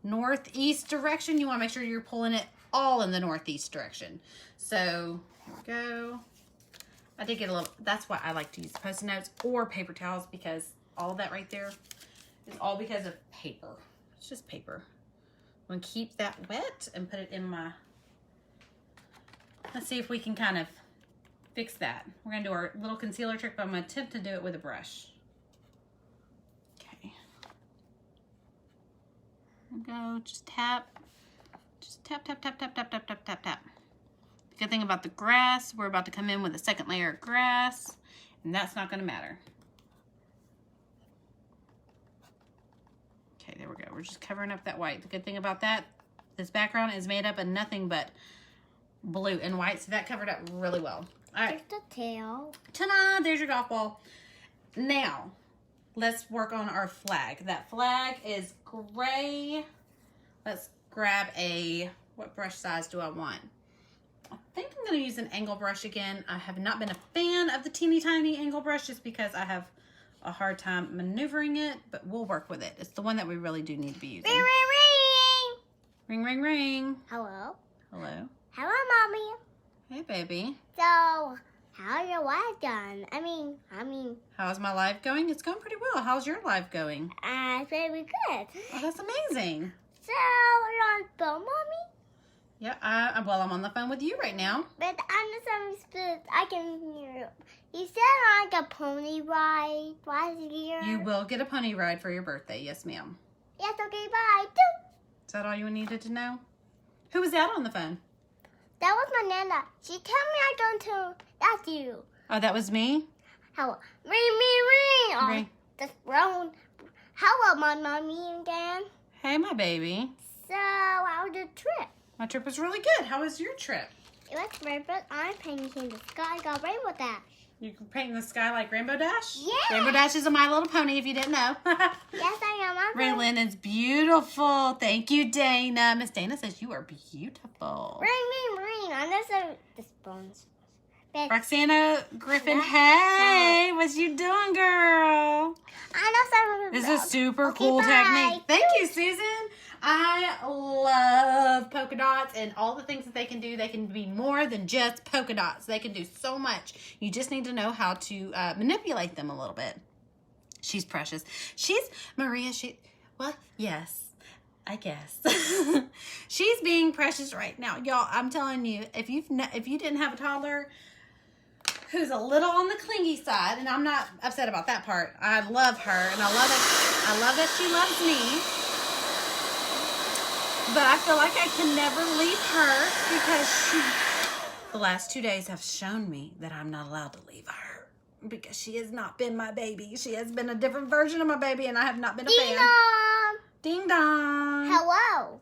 Speaker 2: northeast direction, you want to make sure you're pulling it all in the northeast direction. So here we go. I did get a little, that's why I like to use Post-it notes or paper towels, because all of that right there is all because of paper. It's just paper. I'm going to keep that wet and put it in my, let's see if we can kind of fix that. We're going to do our little concealer trick, but I'm going to attempt to do it with a brush. Okay. There we go. Just tap. Just tap, tap, tap, tap, tap, tap, tap, tap, tap. The good thing about the grass, we're about to come in with a second layer of grass, and that's not going to matter. Okay, there we go. We're just covering up that white. The good thing about that, this background is made up of nothing but blue and white, so that covered up really well. All right.
Speaker 1: There's the tail. Ta-da!
Speaker 2: There's your golf ball. Now, let's work on our flag. That flag is gray. Let's grab a, what brush size do I want? I think I'm going to use an angle brush again. I have not been a fan of the teeny tiny angle brush just because I have a hard time maneuvering it, but we'll work with it. It's the one that we really do need to be using.
Speaker 1: Ring, ring, ring.
Speaker 2: Ring, ring, ring.
Speaker 1: Hello.
Speaker 2: Hello.
Speaker 1: Hello, Mommy.
Speaker 2: Hey, baby.
Speaker 1: So, how's your life going? I mean.
Speaker 2: How's my life going? It's going pretty well. How's your life going?
Speaker 1: Very good.
Speaker 2: Oh, that's amazing.
Speaker 1: So, you're on the phone, Mommy?
Speaker 2: Yeah, well, I'm on the phone with you right now.
Speaker 1: But I'm just I can hear you. You said like a pony ride last year.
Speaker 2: You will get a pony ride for your birthday. Yes, ma'am.
Speaker 1: Yes, okay, bye.
Speaker 2: Is that all you needed to know? Who was that on the phone?
Speaker 1: That was my Nana. She told me I'm going to. That's you.
Speaker 2: Oh, that was me?
Speaker 1: Hello. Ring, ring, ring.
Speaker 2: Ring.
Speaker 1: That's wrong. Hello, my mommy again.
Speaker 2: Hey, my baby.
Speaker 1: So, how was the trip?
Speaker 2: My trip was really good. How was your trip?
Speaker 1: It was great, but I'm painting the sky. Got Rainbow Dash.
Speaker 2: You can paint the sky like Rainbow Dash?
Speaker 1: Yeah.
Speaker 2: Rainbow Dash is a My Little Pony, if you didn't know.
Speaker 1: Yes, I am.
Speaker 2: Ray Lynn is beautiful. Thank you, Dana. Miss Dana says you are beautiful.
Speaker 1: Ring. I know some the spoons.
Speaker 2: Roxana Griffin, hey, what you doing, girl?
Speaker 1: I know some.
Speaker 2: This is a super cool
Speaker 1: bye.
Speaker 2: technique. Thank you, Susan. I love polka dots and all the things that they can do. They can be more than just polka dots. They can do so much. You just need to know how to manipulate them a little bit. She's precious. Maria, well, yes, I guess. She's being precious right now. Y'all, I'm telling you, if you didn't have a toddler, who's a little on the clingy side, and I'm not upset about that part. I love her, and I love that she loves me. But I feel like I can never leave her because the last 2 days have shown me that I'm not allowed to leave her because she has not been my baby. She has been a different version of my baby, and I have not been a fan. Ding dong.
Speaker 1: Hello.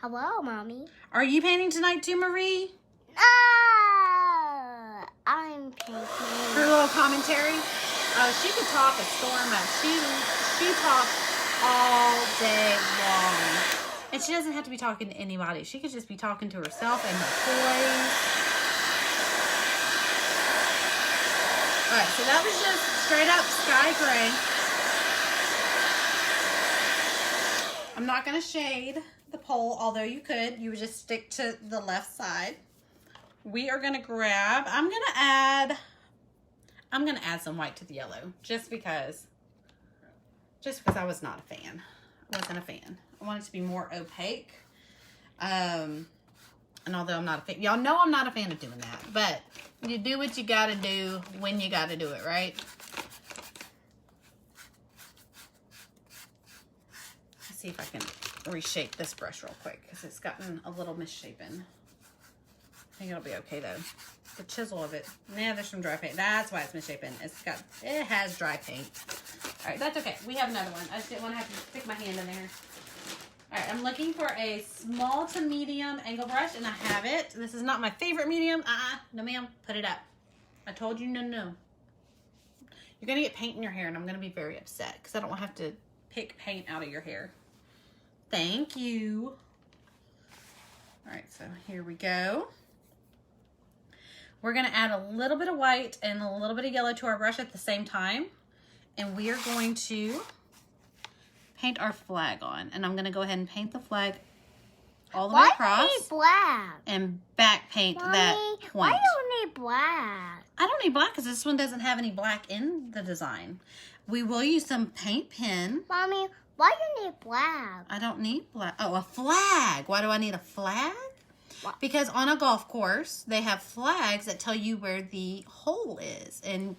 Speaker 1: Hello, Mommy.
Speaker 2: Are you painting tonight too, Marie?
Speaker 1: I'm painting.
Speaker 2: Her little commentary. Oh, she could talk a storm up. She talks all day long. And she doesn't have to be talking to anybody. She could just be talking to herself and her toys. Alright, so that was just straight up sky gray. I'm not going to shade the pole, although you could. You would just stick to the left side. We are going to grab, I'm going to add some white to the yellow just because I was not a fan. I wasn't a fan. I want it to be more opaque. And although I'm not a fan, y'all know I'm not a fan of doing that, but you do what you got to do when you got to do it, right? Let's see if I can reshape this brush real quick because it's gotten a little misshapen. I think it'll be okay though. The chisel of it. Nah, there's some dry paint. That's why it's misshapen. It has dry paint. All right, that's okay. We have another one. I just didn't want to have to stick my hand in there. All right, I'm looking for a small to medium angle brush, and I have it. This is not my favorite medium. No ma'am, put it up. I told you no. You're gonna get paint in your hair, and I'm gonna be very upset because I don't want to have to pick paint out of your hair. Thank you. All right, so here we go. We're going to add a little bit of white and a little bit of yellow to our brush at the same time. And we are going to paint our flag on. And I'm going to go ahead and paint the flag all the way across.
Speaker 1: Why do you need black?
Speaker 2: And back paint
Speaker 1: Mommy,
Speaker 2: that point.
Speaker 1: Why do you need black?
Speaker 2: I don't need black because this one doesn't have any black in the design. We will use some paint pen.
Speaker 1: Mommy, why do you need black?
Speaker 2: I don't need black. Oh, a flag. Why do I need a flag? Because on a golf course, they have flags that tell you where the hole is. And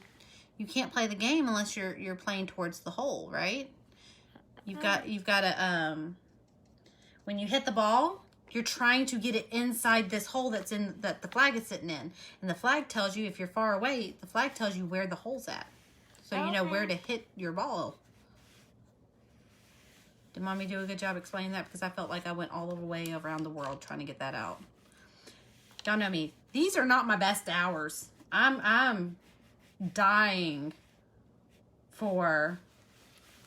Speaker 2: you can't play the game unless you're playing towards the hole, right? You've got to, when you hit the ball, you're trying to get it inside this hole that the flag is sitting in. And the flag tells you, if you're far away, the flag tells you where the hole's at. So you know where to hit your ball. Did Mommy do a good job explaining that? Because I felt like I went all the way around the world trying to get that out. Y'all know me. These are not my best hours. I'm dying for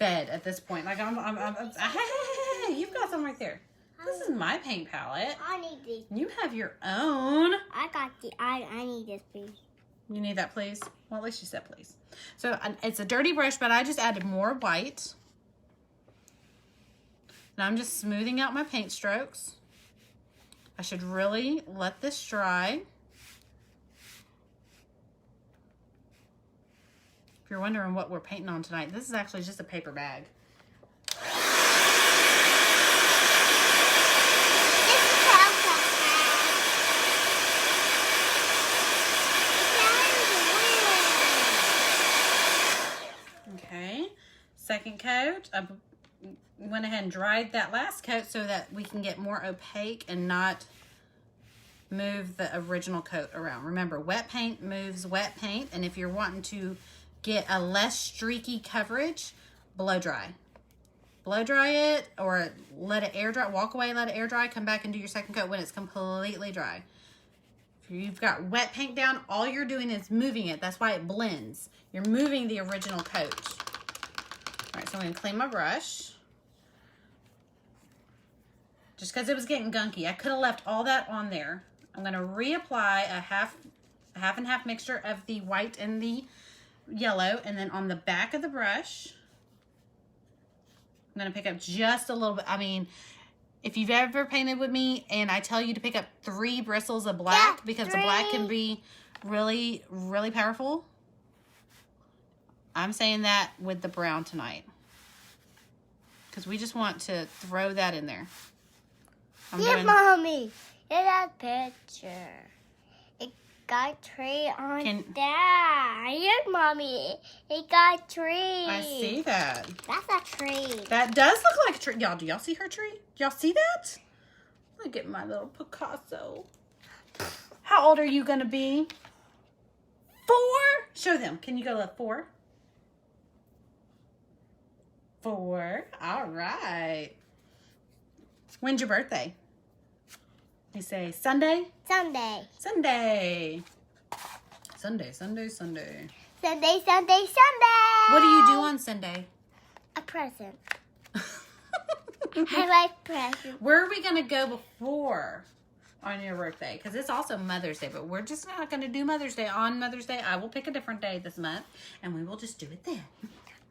Speaker 2: bed at this point. Like hey, you've got some right there. This is my paint palette.
Speaker 1: I need these.
Speaker 2: You have your own.
Speaker 1: I need this, please.
Speaker 2: You need that, please? Well, at least you said please. So it's a dirty brush, but I just added more white. And I'm just smoothing out my paint strokes. I should really let this dry. If you're wondering what we're painting on tonight, this is actually just a paper bag. Okay, second coat. I went ahead and dried that last coat so that we can get more opaque and not move the original coat around. Remember, wet paint moves wet paint, and if you're wanting to get a less streaky coverage, blow dry. Blow dry it or let it air dry. Walk away, let it air dry, come back and do your second coat when it's completely dry. If you've got wet paint down, all you're doing is moving it. That's why it blends. You're moving the original coat. All right, so I'm going to clean my brush. Just because it was getting gunky. I could have left all that on there. I'm going to reapply a half and half mixture of the white and the yellow. And then on the back of the brush, I'm going to pick up just a little bit. I mean, if you've ever painted with me and I tell you to pick up 3 bristles of black, because the black can be really, really powerful, I'm saying that with the brown tonight. Because we just want to throw that in there.
Speaker 1: Mommy, get that picture. got a tree on that. Here, Mommy. It got a tree.
Speaker 2: I see that.
Speaker 1: That's a tree.
Speaker 2: That does look like a tree. Y'all, do y'all see her tree? Y'all see that? Look at my little Picasso. How old are you going to be? 4? Show them. Can you go to 4? 4. All right. When's your birthday? You say Sunday?
Speaker 1: Sunday.
Speaker 2: Sunday. Sunday, Sunday, Sunday.
Speaker 1: Sunday, Sunday, Sunday.
Speaker 2: What do you do on Sunday?
Speaker 1: A present. I like presents.
Speaker 2: Where are we going to go before on your birthday? Because it's also Mother's Day, but we're just not going to do Mother's Day on Mother's Day. I will pick a different day this month, and we will just do it then.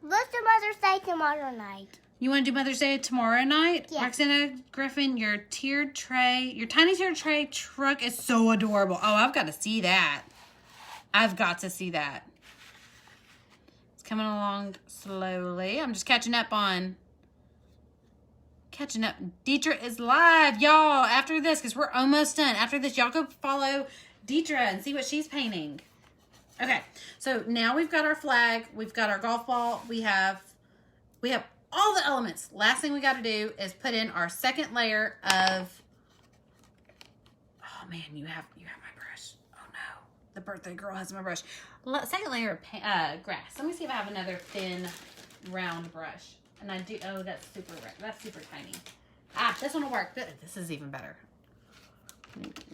Speaker 1: Let's do Mother's Day tomorrow night.
Speaker 2: You want to do Mother's Day tomorrow night?
Speaker 1: Yeah.
Speaker 2: Roxana Griffin, your tiered tray, your tiny tiered tray truck is so adorable. Oh, I've got to see that. I've got to see that. It's coming along slowly. I'm just catching up. Deidre is live, y'all, after this, because we're almost done. After this, y'all go follow Deidre and see what she's painting. Okay, so now we've got our flag. We've got our golf ball. We have all the elements. Last thing we got to do is put in our second layer of, oh man, you have my brush. Oh no, the birthday girl has my brush. Second layer of grass. Let me see if I have another thin, round brush. And I do, oh, that's super tiny. Ah, this one will work. This is even better.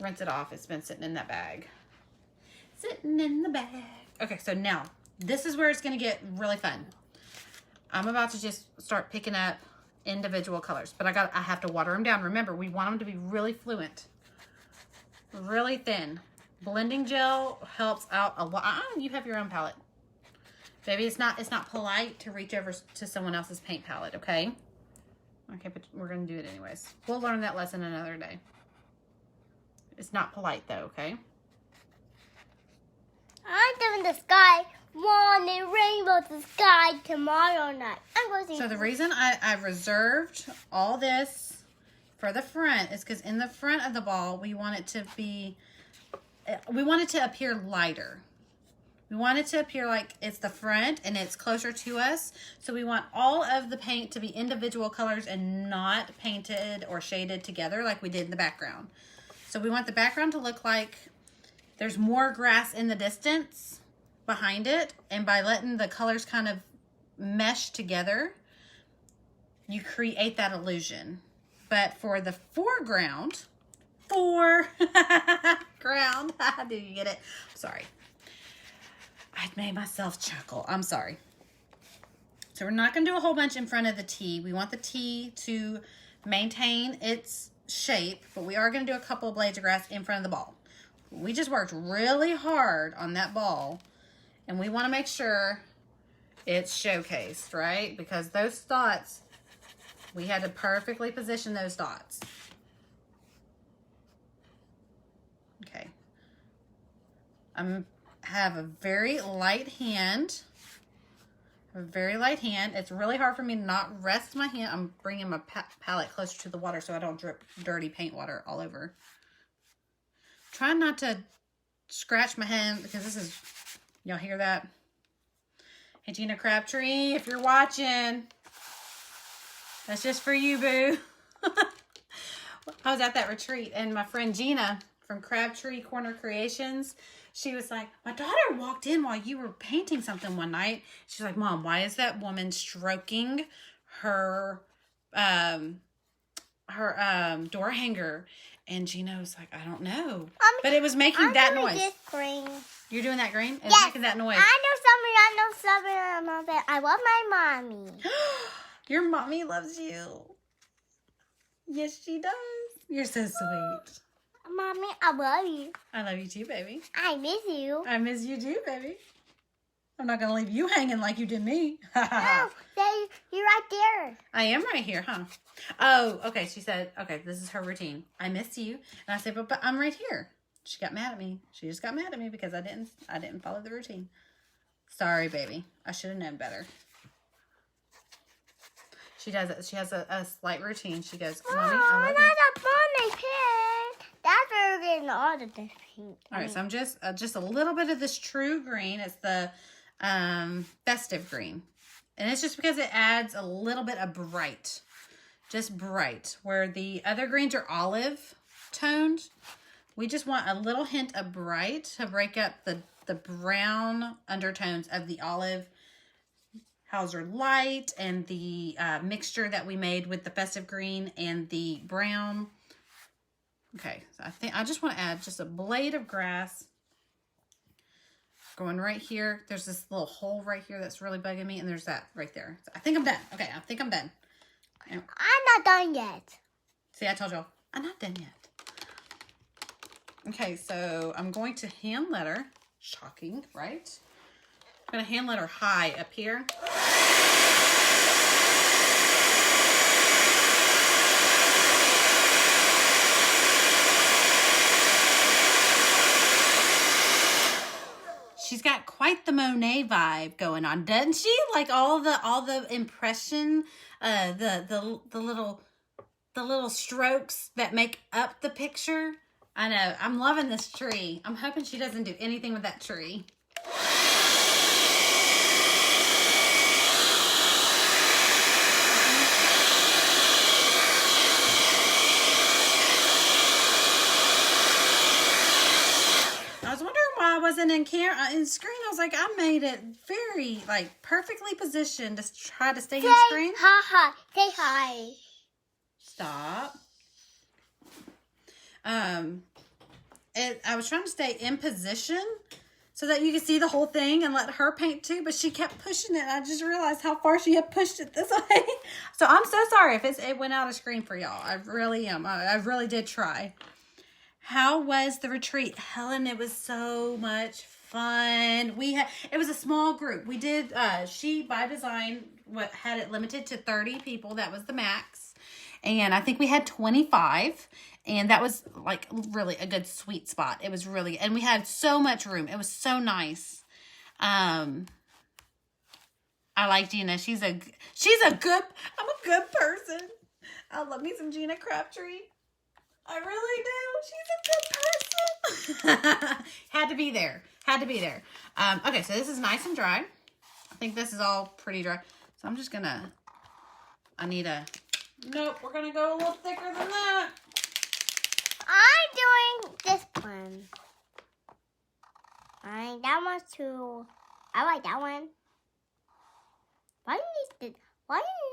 Speaker 2: Rinse it off. It's been sitting in that bag. Sitting in the bag. Okay, so now, this is where it's going to get really fun. I'm about to just start picking up individual colors, but I have to water them down. Remember, we want them to be really fluent, really thin. Blending gel helps out a lot. You have your own palette, baby. It's not polite to reach over to someone else's paint palette. Okay, but we're gonna do it anyways. We'll learn that lesson another day. It's not polite though. Okay.
Speaker 1: I'm doing the sky. One and rainbow the sky tomorrow night. I'm going to see.
Speaker 2: So the reason I reserved all this for the front is because in the front of the ball, we want it to appear lighter. We want it to appear like it's the front and it's closer to us. So we want all of the paint to be individual colors and not painted or shaded together like we did in the background. So we want the background to look like there's more grass in the distance behind it, and by letting the colors kind of mesh together, you create that illusion. But for the foreground, do you get it? Sorry. I made myself chuckle. I'm sorry. So we're not going to do a whole bunch in front of the T. We want the T to maintain its shape, but we are going to do a couple of blades of grass in front of the ball. We just worked really hard on that ball, and we want to make sure it's showcased, right? Because those dots, we had to perfectly position those dots. Okay. I have a very light hand. It's really hard for me to not rest my hand. I'm bringing my palette closer to the water so I don't drip dirty paint water all over. Try not to scratch my hand because this is, y'all hear that? Hey, Gina Crabtree, if you're watching, that's just for you, boo. I was at that retreat, and my friend Gina from Crabtree Corner Creations, she was like, my daughter walked in while you were painting something one night. She's like, Mom, why is that woman stroking her door hanger? And Gina was like, I don't know. But it was making that noise.
Speaker 1: I'm doing this green.
Speaker 2: You're doing that green? It's
Speaker 1: yes,
Speaker 2: making that noise.
Speaker 1: I know something. I love my mommy.
Speaker 2: Your mommy loves you. Yes, she does. You're so sweet.
Speaker 1: Mommy, I love you.
Speaker 2: I love you too, baby.
Speaker 1: I miss you.
Speaker 2: I miss you too, baby. I'm not going to leave you hanging like you did me.
Speaker 1: No, you're right there.
Speaker 2: I am right here, huh? Oh, okay. She said, okay, this is her routine. I miss you. And I said, but I'm right here. She got mad at me. She just got mad at me because I didn't follow the routine. Sorry, baby. I should have known better. She does it. She has a slight routine. She goes, Mommy, I love you.
Speaker 1: That's a funny pig. That's very in all the this pink.
Speaker 2: All right, so I'm just a little bit of this true green. It's the festive green. And it's just because it adds a little bit of bright. Just bright. Where the other greens are olive toned. We just want a little hint of bright to break up the brown undertones of the olive Hauser Light and the mixture that we made with the festive green and the brown. Okay, so I just want to add just a blade of grass going right here. There's this little hole right here that's really bugging me, and there's that right there. So I think I'm done. Okay, I think I'm done.
Speaker 1: I'm not done yet.
Speaker 2: See, I told y'all, I'm not done yet. Okay, so I'm going to hand letter. Shocking, right? I'm going to hand letter high up here. She's got quite the Monet vibe going on, doesn't she? Like all the impression, the little strokes that make up the picture. I know. I'm loving this tree. I'm hoping she doesn't do anything with that tree. I was wondering why I wasn't in screen. I was like, I made it very, like, perfectly positioned to try to stay in screen.
Speaker 1: Hi. Say hi.
Speaker 2: Stop. I was trying to stay in position so that you could see the whole thing and let her paint too, but she kept pushing it. And I just realized how far she had pushed it this way. So I'm so sorry if it went out of screen for y'all. I really am. I really did try. How was the retreat, Helen? It was so much fun. It was a small group. We did. She by design had it limited to 30 people. That was the max, and I think we had 25. And that was like really a good sweet spot. It was really, and we had so much room. It was so nice. I like Gina. I'm a good person. I love me some Gina Crabtree. I really do. She's a good person. Had to be there. Okay, so this is nice and dry. I think this is all pretty dry. So I'm just gonna, nope, we're gonna go a little thicker than that.
Speaker 1: I'm doing this one. That one's too. I like that one. Why do you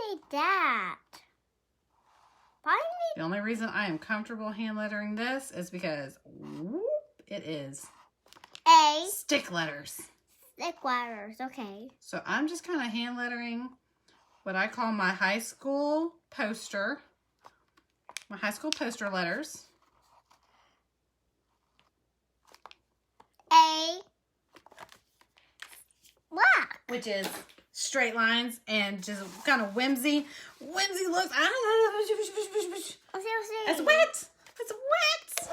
Speaker 1: need that?
Speaker 2: The only reason I am comfortable hand lettering this is because it is stick letters.
Speaker 1: Stick letters, okay.
Speaker 2: So I'm just kind of hand lettering what I call my high school poster. My high school poster letters.
Speaker 1: Black.
Speaker 2: Which is straight lines and just kind of whimsy looks. It's wet. It's wet.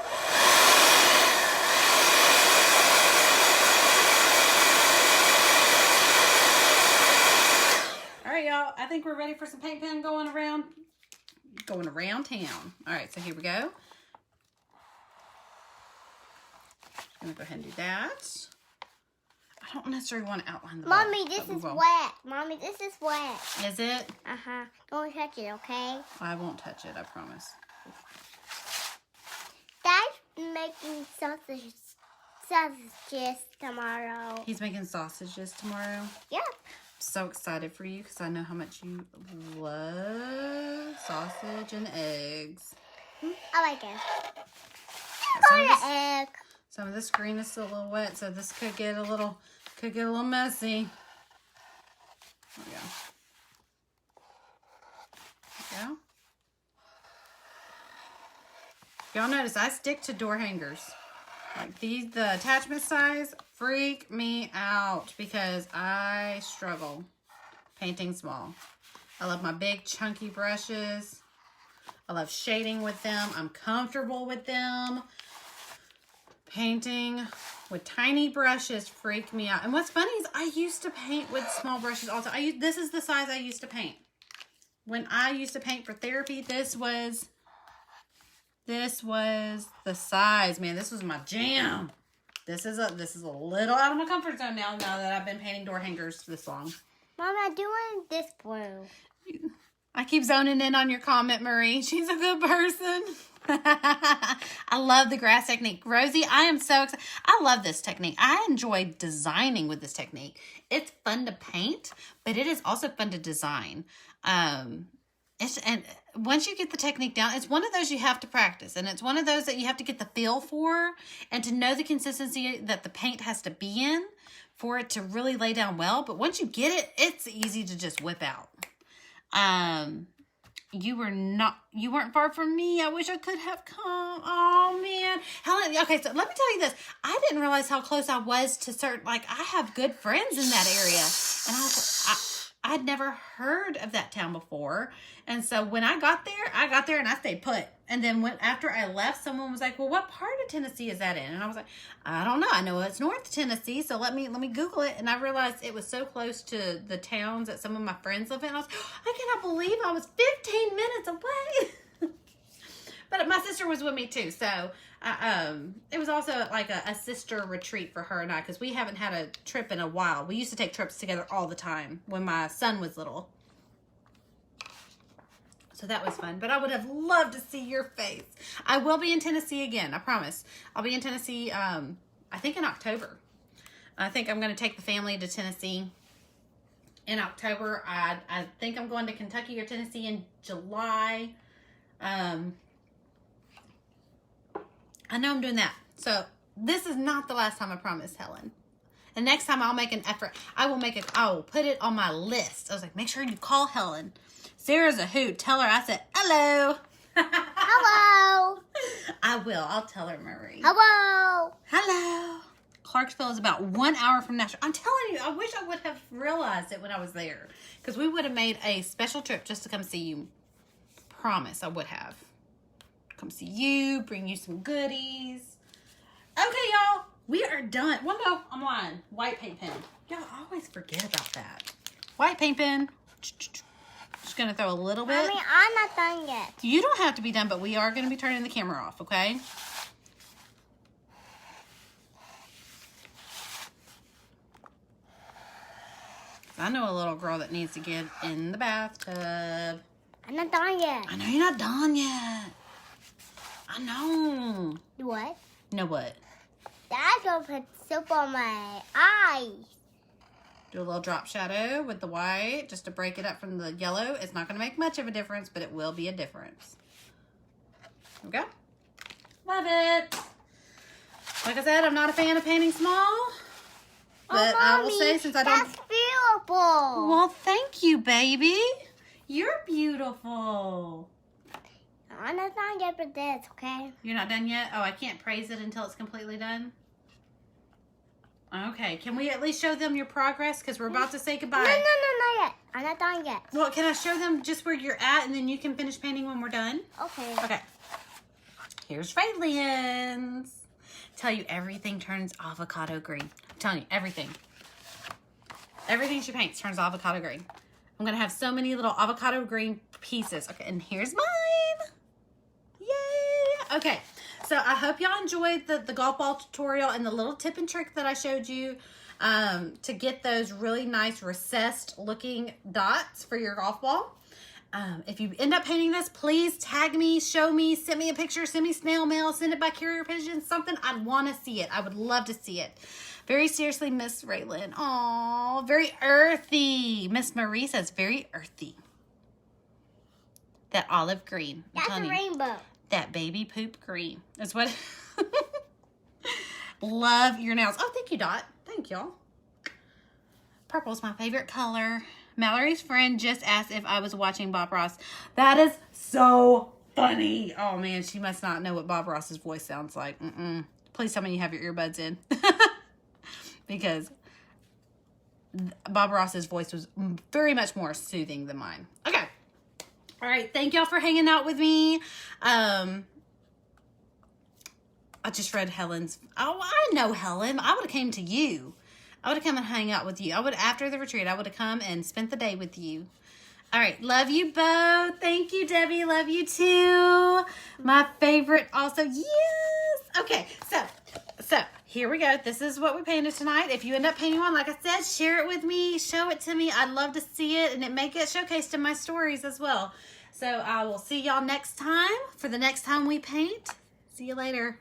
Speaker 2: All right, y'all. I think we're ready for some paint pen going around town. All right, so here we go. I'm gonna go ahead and do that. I don't necessarily want to outline the
Speaker 1: Mommy,
Speaker 2: ball,
Speaker 1: this is wet. Mommy, this is wet.
Speaker 2: Is it?
Speaker 1: Uh-huh. Don't touch it, okay?
Speaker 2: I won't touch it, I promise.
Speaker 1: Dad's making sausages tomorrow.
Speaker 2: He's making sausages tomorrow?
Speaker 1: Yep.
Speaker 2: I'm so excited for you because I know how much you love sausage and eggs.
Speaker 1: I like it. Egg.
Speaker 2: Some of this green is still a little wet, so this could get a little messy. There we go. There we go. Y'all notice I stick to door hangers. Like the attachment size freak me out because I struggle painting small. I love my big chunky brushes. I love shading with them. I'm comfortable with them. Painting with tiny brushes freak me out. And what's funny is I used to paint with small brushes also. This is the size I used to paint. When I used to paint for therapy, this was this was the size. Man, this was my jam. This is a little out of my comfort zone now that I've been painting door hangers this long.
Speaker 1: Mom, I'm doing this blue.
Speaker 2: I keep zoning in on your comment, Marie. She's a good person. I love the grass technique. Rosie, I am so excited. I love this technique. I enjoy designing with this technique. It's fun to paint, but it is also fun to design. And once you get the technique down, it's one of those you have to practice. And it's one of those that you have to get the feel for and to know the consistency that the paint has to be in for it to really lay down well. But once you get it, it's easy to just whip out. You weren't far from me. I wish I could have come. Oh man. Helen, okay, so let me tell you this. I didn't realize how close I was to certain, I have good friends in that area. And I'd never heard of that town before. And so when I got there and I stayed put. And then after I left, someone was like, well, what part of Tennessee is that in? And I was like, I don't know. I know it's North Tennessee. So let me Google it. And I realized it was so close to the towns that some of my friends live in. I was like, I cannot believe I was 15 minutes away. But my sister was with me too. So it was also like a sister retreat for her and I, because we haven't had a trip in a while. We used to take trips together all the time when my son was little. So that was fun. But I would have loved to see your face. I will be in Tennessee again. I promise. I'll be in Tennessee, I think in October. I think I'm going to take the family to Tennessee in October. I think I'm going to Kentucky or Tennessee in July. I know I'm doing that. So this is not the last time, I promise, Helen. And next time I'll make an effort. I will put it on my list. I was like, make sure you call Helen. Sarah's a hoot. Tell her I said hello.
Speaker 1: Hello.
Speaker 2: I will. I'll tell her, Marie.
Speaker 1: Hello.
Speaker 2: Hello. Clarksville is about 1 hour from Nashville. I'm telling you, I wish I would have realized it when I was there. Because we would have made a special trip just to come see you. Promise, I would have. Come see you, bring you some goodies. Okay, y'all. We are done. Well, no, I'm lying. White paint pen. Y'all always forget about that. White paint pen. Just going to throw a little bit.
Speaker 1: Mommy, I'm not done yet.
Speaker 2: You don't have to be done, but we are going to be turning the camera off, okay? I know a little girl that needs to get in the bathtub.
Speaker 1: I'm not done yet.
Speaker 2: I know you're not done yet. I know.
Speaker 1: What?
Speaker 2: Know what?
Speaker 1: Dad's gonna put soap on my eyes.
Speaker 2: Do a little drop shadow with the white just to break it up from the yellow. It's not going to make much of a difference, but it will be a difference. There we go. Love it. Like I said, I'm not a fan of painting small. But I will say, since I don't...
Speaker 1: That's beautiful.
Speaker 2: Well, thank you, baby. You're beautiful.
Speaker 1: I'm not done yet with this, okay?
Speaker 2: You're not done yet? Oh, I can't praise it until it's completely done? Okay, can we at least show them your progress? Because we're about to say goodbye.
Speaker 1: No, not yet. I'm not done yet.
Speaker 2: Well, can I show them just where you're at and then you can finish painting when we're done?
Speaker 1: Okay.
Speaker 2: Okay. Here's Ray Lynn's. Tell you everything turns avocado green. I'm telling you, everything. Everything she paints turns avocado green. I'm going to have so many little avocado green pieces. Okay, and here's mine. Yay! Okay. So I hope y'all enjoyed the golf ball tutorial and the little tip and trick that I showed you to get those really nice recessed looking dots for your golf ball. If you end up painting this, please tag me, show me, send me a picture, send me snail mail, send it by carrier pigeon, something. I'd want to see it. I would love to see it. Very seriously, Miss Ray Lynn. Aw, very earthy. Miss Marie says very earthy. That olive green.
Speaker 1: That's a rainbow.
Speaker 2: That baby poop green. That's what. Love your nails. Oh, thank you, Dot. Thank y'all. Purple's my favorite color. Mallory's friend just asked if I was watching Bob Ross. That is so funny. Oh, man. She must not know what Bob Ross's voice sounds like. Please tell me you have your earbuds in. Because Bob Ross's voice was very much more soothing than mine. Okay. All right, thank y'all for hanging out with me. I just read Helen's. Oh, I know Helen. I would have came to you. I would have come and hang out with you. After the retreat, I would have come and spent the day with you. All right, love you both. Thank you, Debbie. Love you too. My favorite also. Yes. Okay, so here we go. This is what we painted tonight. If you end up painting one, like I said, share it with me. Show it to me. I'd love to see it, and make it showcased in my stories as well. So I will see y'all next time for the next time we paint. See you later.